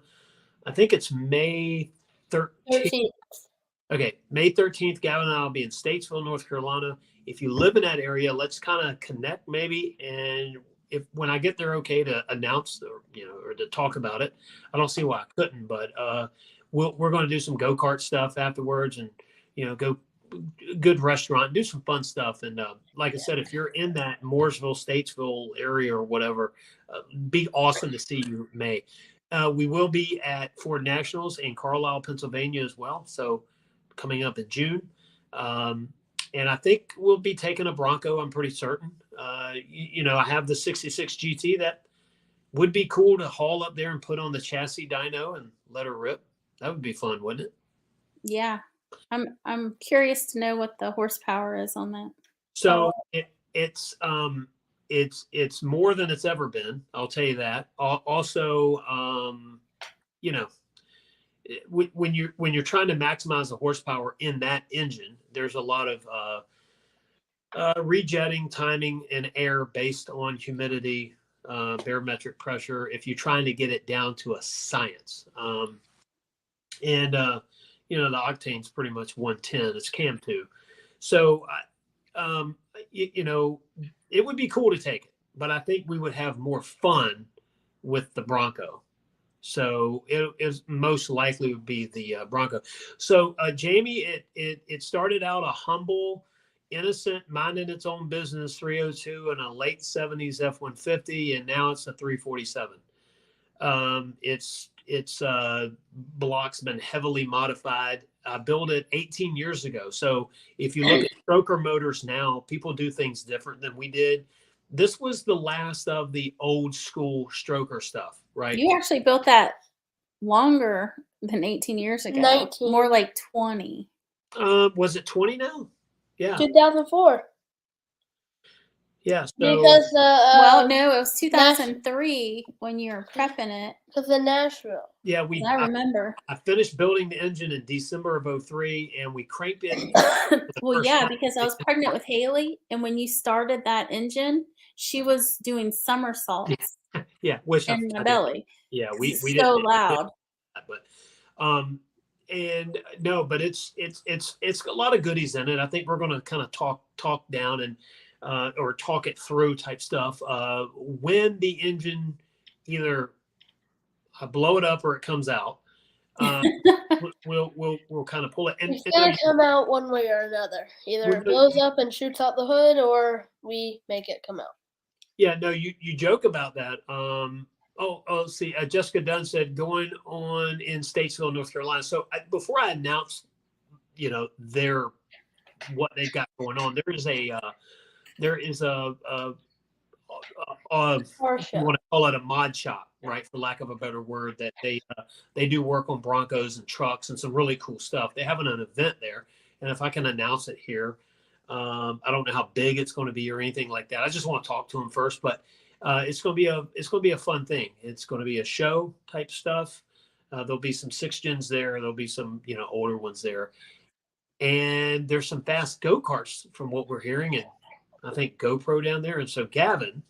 I think it's May 13th. Okay, May 13th, Gavin and I will be in Statesville, North Carolina. If you live in that area, let's kind of connect maybe. And when I get there, okay, to announce or to talk about it. I don't see why I couldn't, but we're going to do some go-kart stuff afterwards, and go good restaurant, do some fun stuff. And like I said, if you're in that Mooresville, Statesville area or whatever, be awesome to see you in May. We will be at Ford Nationals in Carlisle, Pennsylvania as well. So coming up in June. And I think we'll be taking a Bronco. I'm pretty certain. I have the 66 GT that would be cool to haul up there and put on the chassis dyno and let her rip. That would be fun, wouldn't it? Yeah. I'm curious to know what the horsepower is on that. So it's more than it's ever been. I'll tell you that. Also, you know, when you're trying to maximize the horsepower in that engine, there's a lot of rejetting, timing, and air based on humidity, barometric pressure. If you're trying to get it down to a science, and the octane's pretty much 110. It's Cam 2, so it would be cool to take it, but I think we would have more fun with the Bronco. So it is most likely would be the Bronco. So Jamie, it started out a humble, innocent, minding its own business 302 and a late 70s F-150, and now it's a 347. Its block's been heavily modified. I built it 18 years ago. So if you look at stroker motors now, people do things different than we did. This was the last of the old school stroker stuff, right? You actually built that longer than 18 years ago. 19. More like 20. Was it 20 now? Yeah. 2004. Yeah. So, Because well, no, it was 2003 when you were prepping it. Because of Nashville. yeah, I remember. I finished building the engine in December of 2003, and we cranked it. Well, yeah, because I was pregnant with Haley, and when you started that engine, she was doing somersaults Yeah, which in my belly. Yeah, we It's didn't so loud. but and no, but it's a lot of goodies in it. I think we're going to kind of talk down and or talk it through type stuff. When the engine either blow it up or it comes out, we'll kind of pull it. And It's gotta come out one way or another. Either it blows up and shoots out the hood, or we make it come out. Yeah, no, you joke about that. See, Jessica Dunn said going on in Statesville, North Carolina. So before I announce, what they've got going on, there is a you want to call it a mod shop, right? For lack of a better word, that they do work on Broncos and trucks and some really cool stuff. They have an event there, and if I can announce it here, I don't know how big it's going to be or anything like that. I just want to talk to them first, but it's going to be a fun thing. It's going to be a show type stuff. There'll be some 6 gens there. There'll be some older ones there, and there's some fast go-karts from what we're hearing, and I think GoPro down there. And so Gavin's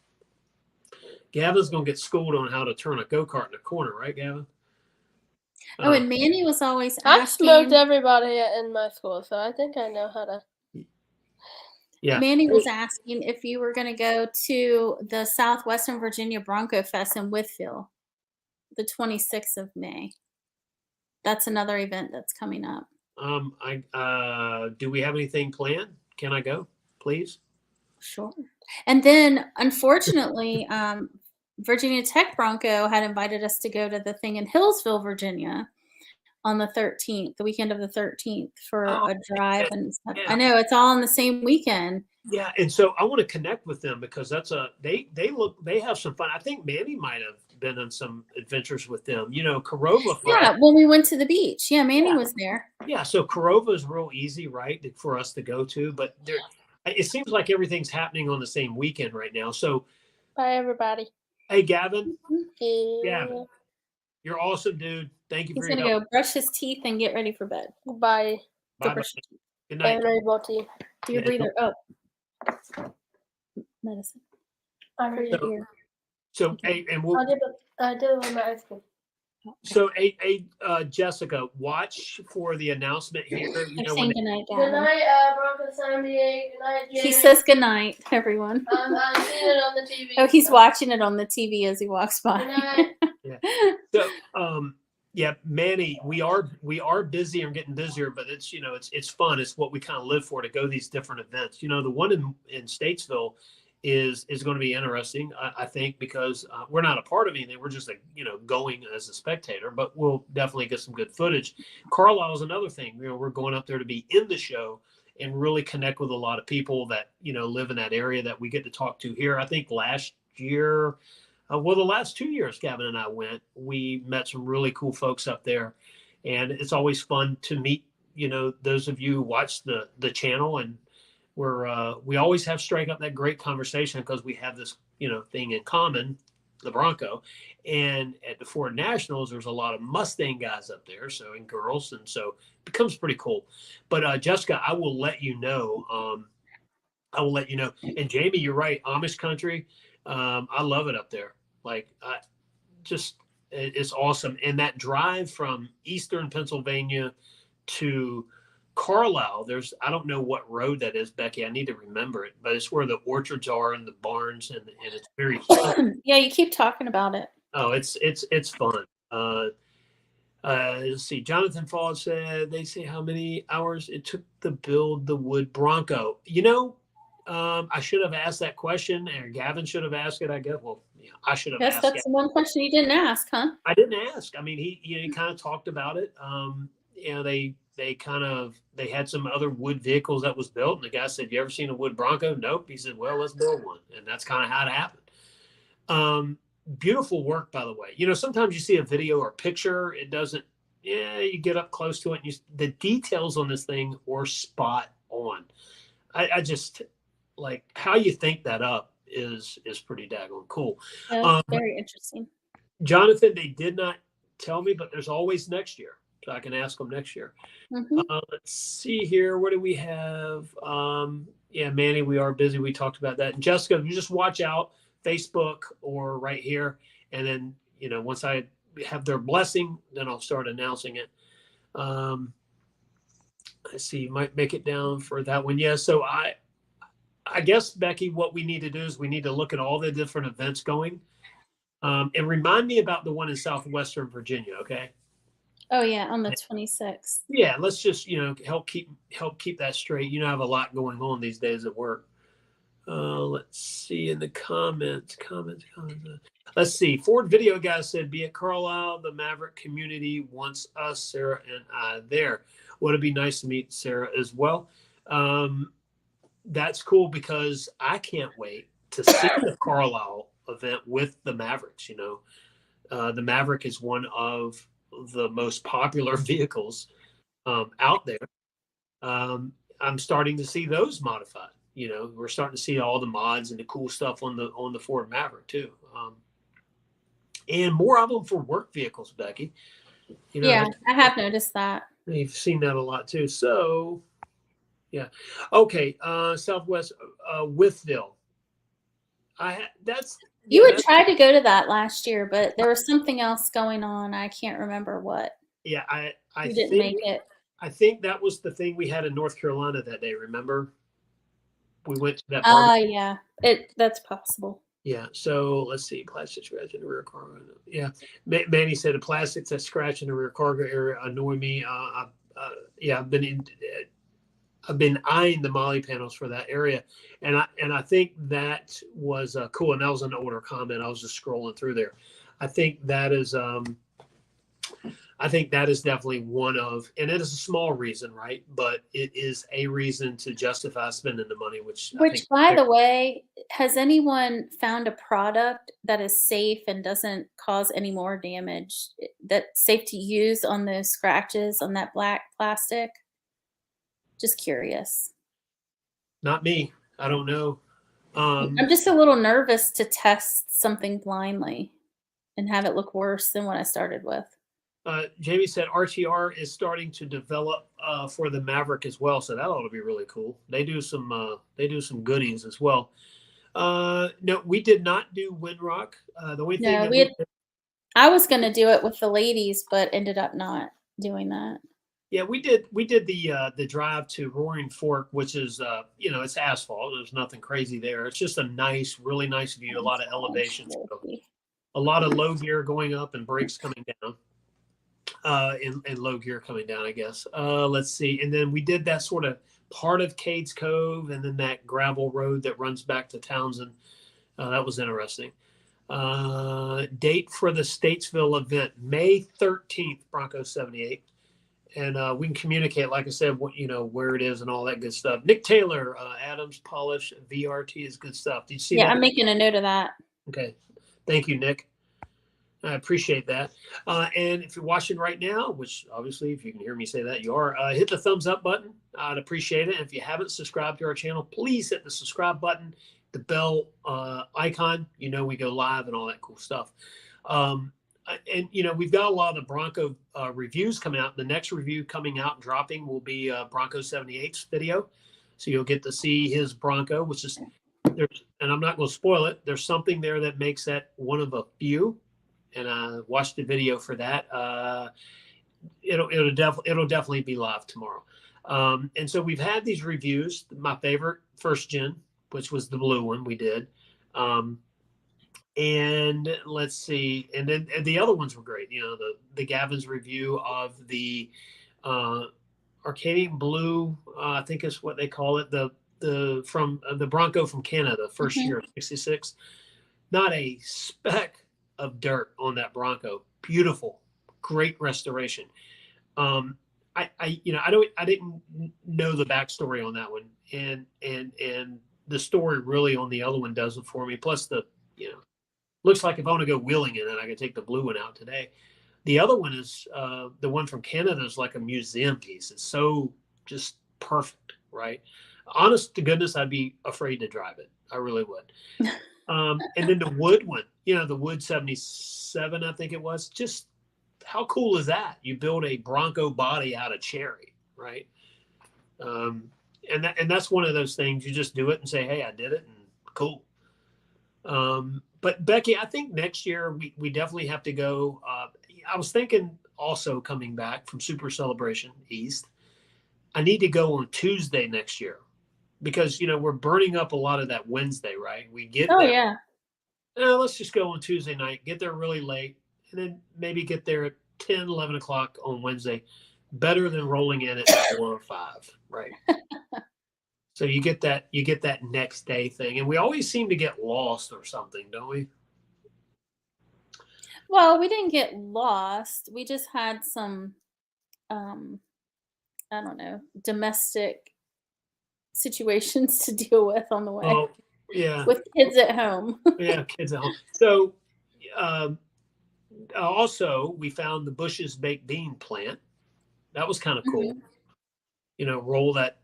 going to get schooled on how to turn a go-kart in a corner, right, Gavin? Oh, and Manny was always I asking. smoked everybody in my school, so I think I know how to. Yeah. Manny was asking if you were going to go to the Southwestern Virginia Bronco Fest in Whitfield, the 26th of May. That's another event that's coming up. Do we have anything planned? Can I go, please? Sure. And then, unfortunately, Virginia Tech Bronco had invited us to go to the thing in Hillsville, Virginia on the 13th, the weekend of the 13th for a drive and stuff. Yeah. I know it's all on the same weekend. Yeah, and so I want to connect with them because that's they have some fun. I think Manny might have been on some adventures with them. Corova. Yeah, when we went to the beach. Yeah, Manny was there. Yeah, so Corova is real easy, right, for us to go to, but it seems like everything's happening on the same weekend right now. So, bye everybody. Hey, Gavin. Yeah. Gavin, you're awesome, dude. Thank you He's for your gonna help. go brush his teeth and get ready for bed. Bye. Bye. Good night. Do your breather. Oh, medicine. I read it here. So, hey, and we'll. I did it with my ice cream. So, Jessica, watch for the announcement here. I'm saying good night, Gavin. Good night, Bronco 78. Good night, Jamie. He says good night, everyone. I'm seeing it on the TV. Oh, he's watching it on the TV as he walks by. Good night. Yeah. So, Manny, we are busy and getting busier, but it's fun. It's what we kind of live for, to go these different events. The one in Statesville is going to be interesting, I think, because we're not a part of anything. We're just going as a spectator, but we'll definitely get some good footage. Carlisle is another thing. We're going up there to be in the show and really connect with a lot of people that live in that area that we get to talk to here. I think last year. The last 2 years, Gavin and I went, we met some really cool folks up there, and it's always fun to meet those of you who watch the channel, and we always have strike up that great conversation because we have this, thing in common, the Bronco. And at the Ford Nationals, there's a lot of Mustang guys up there, and girls. And so it becomes pretty cool. But Jessica, I will let you know. And Jamie, you're right. Amish country. I love it up there. Like, it's awesome. And that drive from Eastern Pennsylvania to Carlisle, I don't know what road that is, Becky. I need to remember it, but it's where the orchards are and the barns, and it's very fun. Yeah, you keep talking about it. Oh, it's fun. Let's see. Jonathan Fall said, they say how many hours it took to build the wood Bronco. I should have asked that question, or Gavin should have asked it, I guess. Well, I should have asked. That's the one question you didn't ask, huh? I didn't ask. I mean, he kind of talked about it. They had some other wood vehicles that was built, and the guy said, "You ever seen a wood Bronco?" Nope. He said, "Well, let's build one," and that's kind of how it happened. Beautiful work, by the way. Sometimes you see a video or a picture, it doesn't. Yeah, you get up close to it, and the details on this thing were spot on. I just like how you think that up is pretty daggone cool. That's very interesting. Jonathan, they did not tell me, but there's always next year, so I can ask them next year. Mm-hmm. Let's see here. What do we have? Yeah, Manny, we are busy. We talked about that. And Jessica, you just watch out, Facebook or right here. And then, once I have their blessing, then I'll start announcing it. Let's see, you might make it down for that one. Yeah, so I guess, Becky, what we need to do is we need to look at all the different events going. And remind me about the one in Southwestern Virginia, okay? Oh yeah, on the 26th. Yeah, let's just help keep that straight. I have a lot going on these days at work. Let's see in the comments. Let's see. Ford Video Guy said, "Be at Carlisle. The Maverick community wants us, Sarah and I there. Would it be nice to meet Sarah as well?" That's cool because I can't wait to see the Carlisle event with the Mavericks. The Maverick is one of the most popular vehicles out there. I'm starting to see those modified. We're starting to see all the mods and the cool stuff on the Ford Maverick too, and more of them for work vehicles, Becky. Yeah, I have noticed that. You've seen that a lot too. So, yeah, okay. Southwest Withville. You had tried to go to that last year, but there was something else going on. I can't remember what. Yeah, I didn't make it. I think that was the thing we had in North Carolina that day. Remember, we went to that. Yeah, that's possible. Yeah. So let's see. Plastic scratch in the rear cargo. Yeah. Manny said the plastics that scratch in the rear cargo area annoy me. Yeah, I've been eyeing the molly panels for that area, and I think that was cool. And that was an older comment. I was just scrolling through there. I think that is definitely one of, and it is a small reason, right? But it is a reason to justify spending the money. Which by the way, has anyone found a product that is safe and doesn't cause any more damage? That's safe to use on those scratches on that black plastic? Just curious. Not me. I don't know. I'm just a little nervous to test something blindly and have it look worse than what I started with. Jamie said RTR is starting to develop for the Maverick as well, so that ought to be really cool. They do some goodies as well. No, we did not do Windrock. The only thing I was going to do it with the ladies, but ended up not doing that. Yeah, we did the drive to Roaring Fork, which is it's asphalt. There's nothing crazy there. It's just a really nice view. A lot of elevations, a lot of low gear going up and brakes coming down. And low gear coming down, I guess. Let's see. And then we did that sort of part of Cades Cove and then that gravel road that runs back to Townsend. That was interesting. Date for the Statesville event, May 13th, Bronco 78. And we can communicate, like I said, where it is and all that good stuff. Nick Taylor, Adams Polish VRT is good stuff. Did you see that? Yeah, I'm making a note of that. Okay. Thank you, Nick. I appreciate that. And if you're watching right now, which obviously, if you can hear me say that, you are, hit the thumbs up button. I'd appreciate it. And if you haven't subscribed to our channel, please hit the subscribe button, the bell icon. You know, we go live and all that cool stuff. And, you know, we've got a lot of the Bronco reviews coming out. The next review coming out and dropping will be Bronco 78's video. So you'll get to see his Bronco, which is, there's, and I'm not going to spoil it. There's something there that makes that one of a few. And I watched the video for that. It'll definitely be live tomorrow. And so we've had these reviews. My favorite, first gen, which was the blue one we did. And let's see. And then and the other ones were great. You know, the Gavin's review of the Arcadian Blue, I think is what they call it. From the Bronco from Canada, first year, 66. Not a speck of dirt on that Bronco. Beautiful, great restoration. I didn't know the backstory on that one, and the story really on the other one does it for me. Plus looks like if I want to go wheeling in it, I can take the blue one out today. The other one is the one from Canada is like a museum piece. It's so just perfect, right? Honest to goodness, I'd be afraid to drive it. I really would. And then the wood one, the wood 77, I think it was. Just how cool is that? You build a Bronco body out of cherry, right? And that's one of those things. You just do it and say, hey, I did it, and cool. But Becky, I think next year we definitely have to go. I was thinking also coming back from Super Celebration East, I need to go on Tuesday next year because, we're burning up a lot of that Wednesday, right? We get there. Yeah. Let's just go on Tuesday night, get there really late, and then maybe get there at 10, 11 o'clock on Wednesday. Better than rolling in at 4 or 5, right? So you get that next day thing. And we always seem to get lost or something, don't we? Well, we didn't get lost. We just had some, I don't know, domestic situations to deal with on the way. Oh, yeah. With kids at home. Yeah, kids at home. So also, we found the Bush's baked bean plant. That was kind of cool. Roll that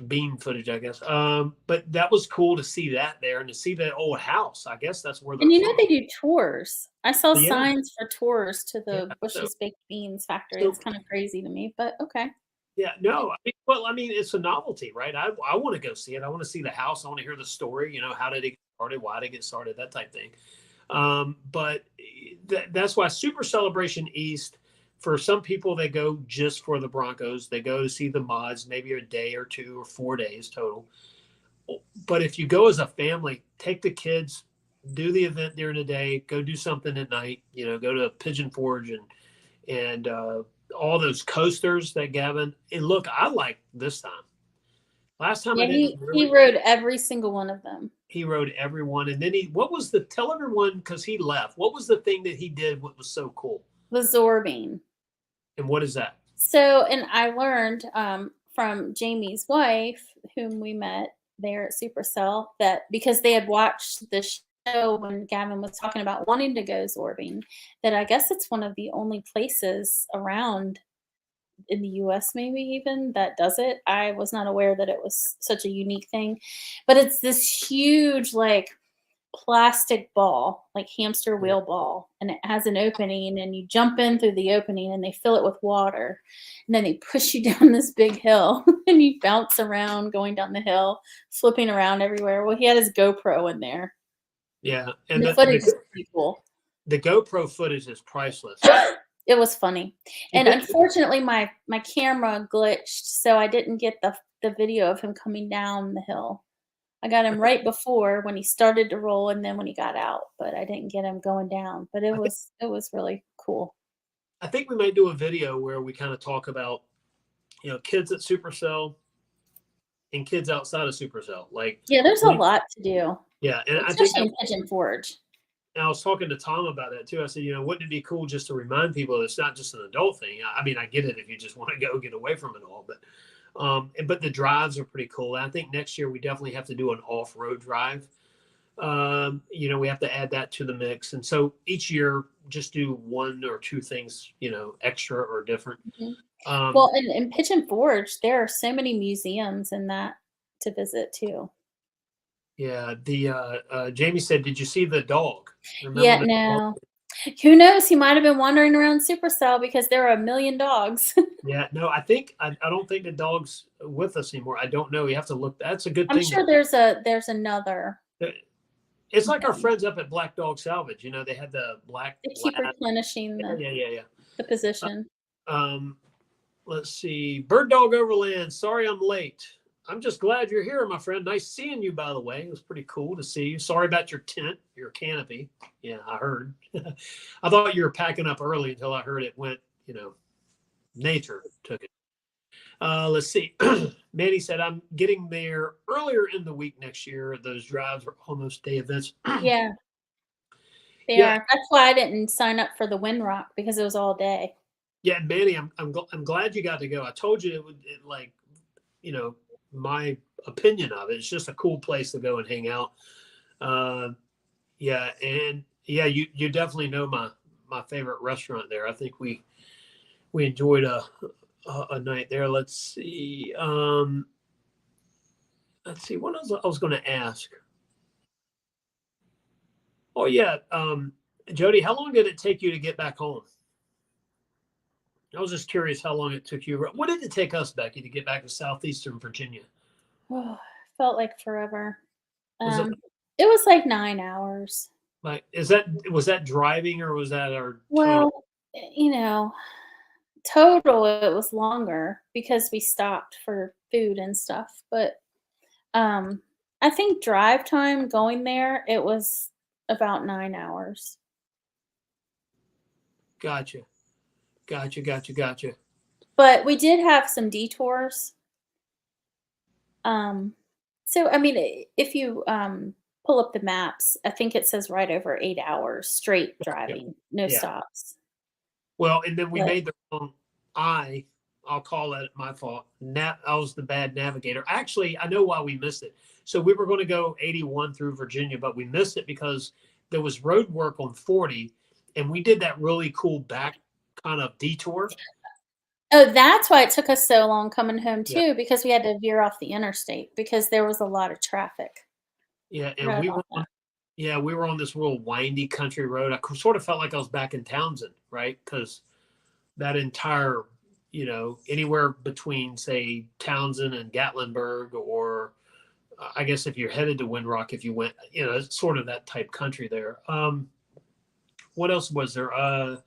bean footage, I guess. But that was cool to see that there and to see that old house. I guess that's where and they do tours. I saw signs for tours to the Bush's baked beans factory. It's kind of crazy to me, but okay. Yeah, no, it's a novelty, right? I want to go see it. I want to see the house. I want to hear the story. How did it get started? Why did it get started? That type thing. But that's why Super Celebration East, for some people, they go just for the Broncos. They go to see the mods, maybe a day or 2 or 4 days total. But if you go as a family, take the kids, do the event during the day, go do something at night, go to Pigeon Forge and all those coasters that Gavin, and look, I like this time. Last time he rode every single one of them. He rode every one. And then tell everyone, because he left, what was the thing that he did what was so cool? The Zorbine. And what is that? So, and I learned from Jamie's wife, whom we met there at Supercell, that because they had watched the show when Gavin was talking about wanting to go Zorbing, that I guess it's one of the only places around in the US maybe even that does it. I was not aware that it was such a unique thing, but it's this huge plastic ball, like hamster wheel ball, and it has an opening and you jump in through the opening and they fill it with water and then they push you down this big hill and you bounce around going down the hill, flipping around everywhere. Well, he had his GoPro in there. Yeah, and the footage is pretty cool. The GoPro footage is priceless. It was funny. And unfortunately my camera glitched, so I didn't get the video of him coming down the hill. I got him right before when he started to roll and then when he got out, but I didn't get him going down. But it was really cool. I think we might do a video where we kind of talk about, kids at Supercell and kids outside of Supercell. There's a lot to do. Yeah, and especially in Pigeon Forge. And I was talking to Tom about that too. I said, wouldn't it be cool just to remind people it's not just an adult thing? I mean, I get it if you just want to go get away from it all, but the drives are pretty cool. I think next year we definitely have to do an off-road drive. We have to add that to the mix. And so each year just do one or two things, extra or different. Mhm. Um, Well, in Pigeon Forge, there are so many museums in that to visit too. yeah, Jamie said, "Did you see the dog? Remember Yeah, the dog?" no. Who knows? He might have been wandering around Supercell because there are a million dogs. Yeah, no, I don't think the dog's with us anymore. I don't know. You have to look. That's a good I'm thing. sure there's another. It's like our friends up at Black Dog Salvage. They had the black They keep lab. replenishing Yeah, yeah, yeah, the yeah. position. Um, let's see. Bird Dog Overland. Sorry I'm late. I'm just glad you're here, my friend. Nice seeing you, by the way. It was pretty cool to see you. Sorry about your tent, your canopy. Yeah, I heard. I thought you were packing up early until I heard it went, nature took it. Let's see. Manny said, I'm getting there earlier in the week next year. Those drives are almost day events. Yeah, they Yeah. are. That's why I didn't sign up for the Windrock because it was all day. Yeah. Manny, I'm glad you got to go. I told you my opinion of it. It's just a cool place to go and hang out. Yeah. And yeah, you definitely know my favorite restaurant there. I think we enjoyed a night there. Let's see. Let's see. What else I was going to ask? Oh yeah, Jody, how long did it take you to get back home? I was just curious how long it took you. What did it take us, Becky, to get back to southeastern Virginia? Oh, felt like forever. Was it It was like 9 hours. like was that driving or was that our total? Well, total it was longer because we stopped for food and stuff. But I think drive time going there, it was about 9 hours. Gotcha, gotcha. But we did have some detours. So I mean, if you pull up the maps, I think it says right over 8 hours straight driving, no Yeah. stops. Well, and then we But made the wrong. I'll call that my fault. I was the bad navigator. Actually, I know why we missed it. So we were going to go 81 through Virginia, but we missed it because there was road work on 40, and we did that really cool back kind of detour. oh, that's why it took us so long coming home Yeah. too, because we had to veer off the interstate because there was a lot of traffic. Yeah, and Forgot we about were that. we were on this real windy country road. I sort of felt like I was back in Townsend, right? Because that entire, anywhere between say Townsend and Gatlinburg, or I guess if you're headed to Windrock, if you went, it's sort of that type country there. What else was there? I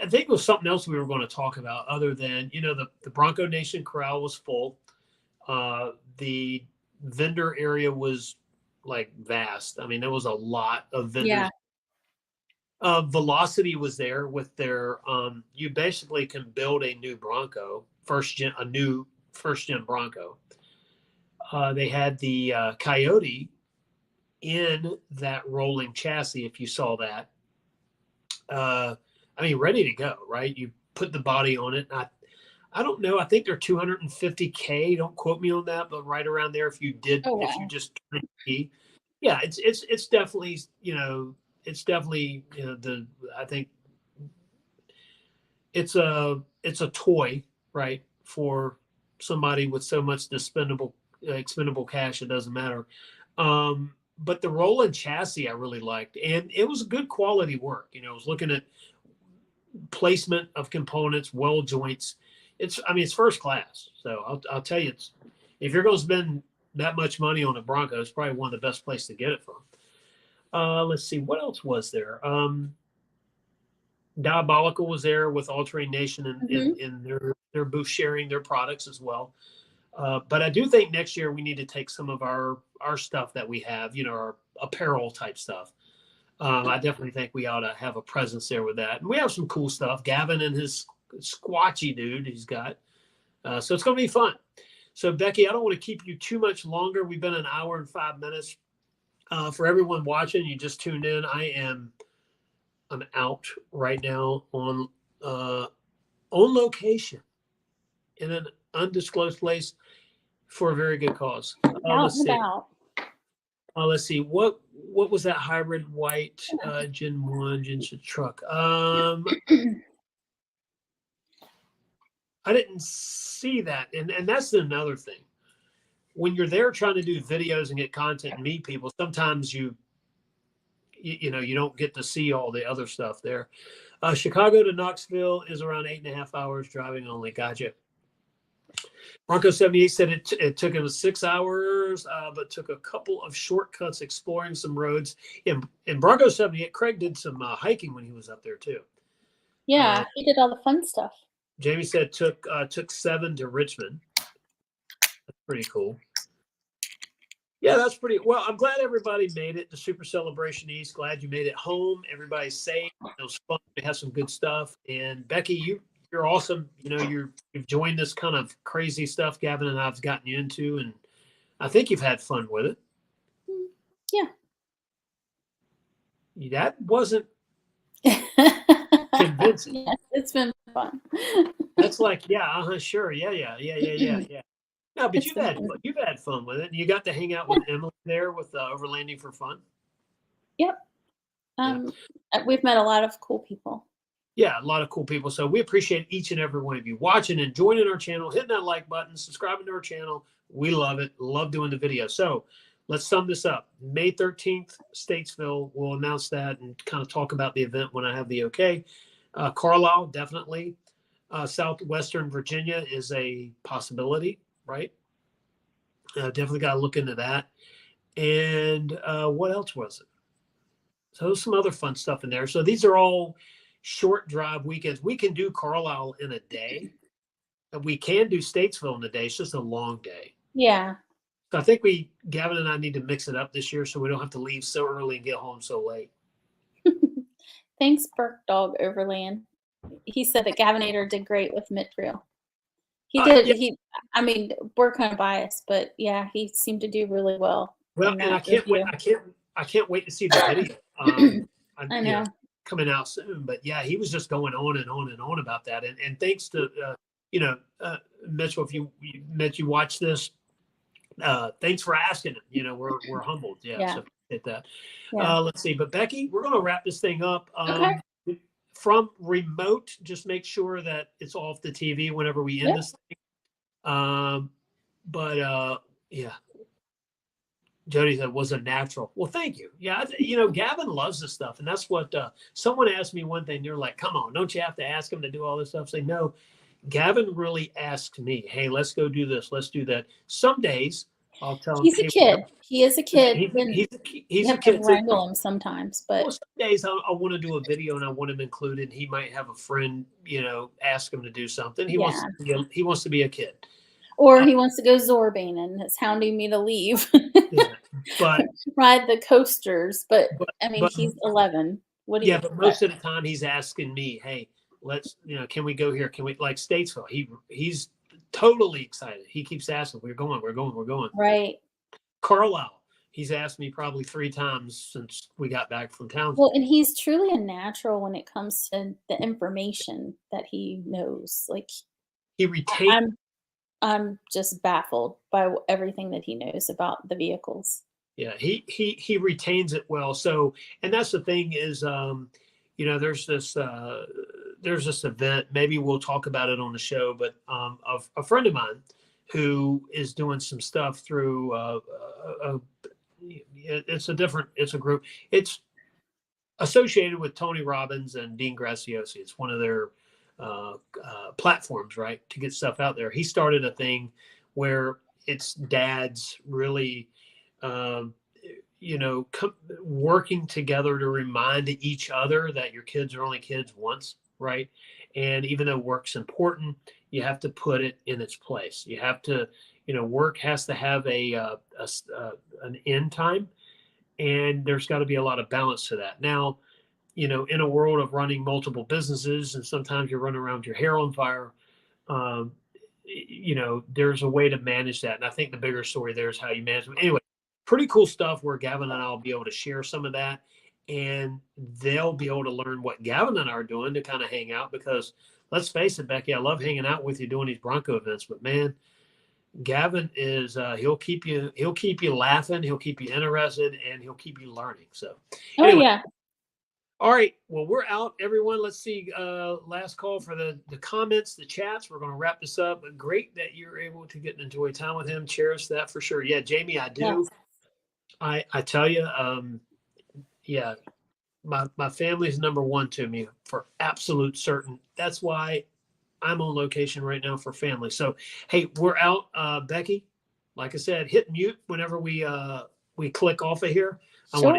think it was something else we were going to talk about other than, the Bronco Nation corral was full. The vendor area was like vast. I mean, there was a lot of vendors. Yeah. Velocity was there with their, you basically can build a new Bronco, a new first gen Bronco. They had the Coyote in that rolling chassis, if you saw that. I mean, ready to go, right? You put the body on it. I don't know. I think they're 250K. Don't quote me on that, but right around there. If you Oh if you wow. just, yeah, it's definitely, I think it's a toy, right? For somebody with so much expendable cash, it doesn't matter. But the rolling chassis I really liked, and it was good quality work. I was looking at placement of components, weld joints. It's first class. So I'll tell you, if you're going to spend that much money on a Bronco, it's probably one of the best places to get it from. Let's see, what else was there? Diabolical was there with All Terrain Nation in their booth sharing their products as well. But I do think next year we need to take some of our stuff that we have, our apparel type stuff. I definitely think we ought to have a presence there with that. And we have some cool stuff. Gavin and his squatchy dude he's got. So it's going to be fun. So Becky, I don't want to keep you too much longer. We've been an hour and 5 minutes. For everyone watching, you just tuned in. I'm out right now on location in an undisclosed place for a very good cause. Out Let's and see. about. Let's see. What was that hybrid white Gen 1 Gen truck? I didn't see that. And that's another thing. When you're there trying to do videos and get content and meet people, sometimes you don't get to see all the other stuff there. Chicago to Knoxville is around 8.5 hours driving only. Gotcha. Bronco 78 said it took him 6 hours, but took a couple of shortcuts exploring some roads. In Bronco 78, Craig did some hiking when he was up there too. Yeah, he did all the fun stuff. Jamie said took 7 to Richmond. That's pretty cool. Yeah, that's pretty well. I'm glad everybody made it to Super Celebration East. Glad you made it home. Everybody's safe. It was fun. We had some good stuff. And Becky, you're awesome. You've joined this kind of crazy stuff Gavin and I've gotten you into, and I think you've had fun with it. Yeah. That wasn't convincing. Yes, it's been fun. That's like, yeah, sure, yeah. No, but you've had fun with it. And you got to hang out with Emily there with Overlanding for Fun. Yep. We've met a lot of cool people. Yeah, a lot of cool people. So we appreciate each and every one of you watching and joining our channel, hitting that like button, subscribing to our channel. We love it. Love doing the video. So let's sum this up. May 13th, Statesville. We'll announce that and kind of talk about the event when I have the okay. Carlisle, definitely. Southwestern Virginia is a possibility, right? Definitely got to look into that. And what else was it? So there's some other fun stuff in there. So these are all short drive weekends. We can do Carlisle in a day. We can do Statesville in a day. It's just a long day. Yeah. So I think Gavin and I need to mix it up this year so we don't have to leave so early and get home so late. Thanks, Burke Dog Overland. He said that Gavinator did great with Midfield. He did. Yeah. We're kind of biased, but yeah, he seemed to do really well. Well, and I can't wait. I can't wait to see the video. I know. Coming out soon, but yeah, he was just going on and on and on about that. And thanks to Mitchell, if you watch this, thanks for asking him. We're humbled. Yeah. So appreciate that. Yeah. Let's see, but Becky, we're going to wrap this thing up. Okay. From remote, just make sure that it's off the TV whenever we end this thing. Yeah. Jody said was a natural. Well, thank you. Yeah, Gavin loves this stuff, and that's what someone asked me one thing. You're like, "Come on, don't you have to ask him to do all this stuff?" Say, no. Gavin really asks me, "Hey, let's go do this. Let's do that." Some days I'll tell him. He's a kid. He is a kid. He's a kid. Wrangle him sometimes, but some days I want to do a video and I want him included. He might have a friend, ask him to do something. He wants to be a kid. Or he wants to go zorbing and is hounding me to leave. But ride the coasters. But he's 11. What do you but most of the time he's asking me, "Hey, let's, can we go here? Can we like Statesville?" He's totally excited. He keeps asking, "We're going." Right. Carlisle, he's asked me probably 3 times since we got back from Townsend. Well, and he's truly a natural when it comes to the information that he knows. Like he retains. I'm just baffled by everything that he knows about the vehicles. Yeah, he retains it well. So, and that's the thing is, there's this event. Maybe we'll talk about it on the show. But a friend of mine who is doing some stuff through it's a group. It's associated with Tony Robbins and Dean Graziosi. It's one of their platforms, right, to get stuff out there. He started a thing where it's dads really working together to remind each other that your kids are only kids once, right? And even though work's important, you have to put it in its place. You have to, work has to have an end time, and there's got to be a lot of balance to that. Now, in a world of running multiple businesses, and sometimes you're running around with your hair on fire, there's a way to manage that. And I think the bigger story there is how you manage it. Anyway, pretty cool stuff where Gavin and I will be able to share some of that, and they'll be able to learn what Gavin and I are doing to kind of hang out, because let's face it, Becky, I love hanging out with you doing these Bronco events, but man, Gavin is he'll keep you laughing, he'll keep you interested, and he'll keep you learning. So Oh yeah. All right. Well, we're out, everyone. Let's see. Last call for the comments, the chats. We're going to wrap this up. But great that you're able to get and enjoy time with him. Cherish that for sure. Yeah, Jamie, I do. Yes. I tell you, yeah, my family's number one to me for absolute certain. That's why I'm on location right now for family. So, hey, we're out. Becky, like I said, hit mute whenever we click off of here. Sure.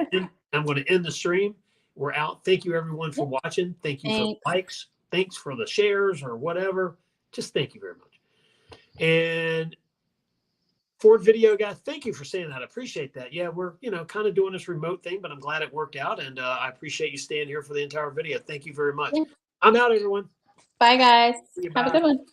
I'm going to end the stream. We're out. Thank you, everyone, for watching. Thank you for the likes. Thanks for the shares or whatever. Just thank you very much. And Ford Video guy, thank you for saying that. I appreciate that. Yeah, we're kind of doing this remote thing, but I'm glad it worked out, and I appreciate you staying here for the entire video. Thank you very much. Yeah. I'm out, everyone. Bye, guys. See you. Have a Bye. good one.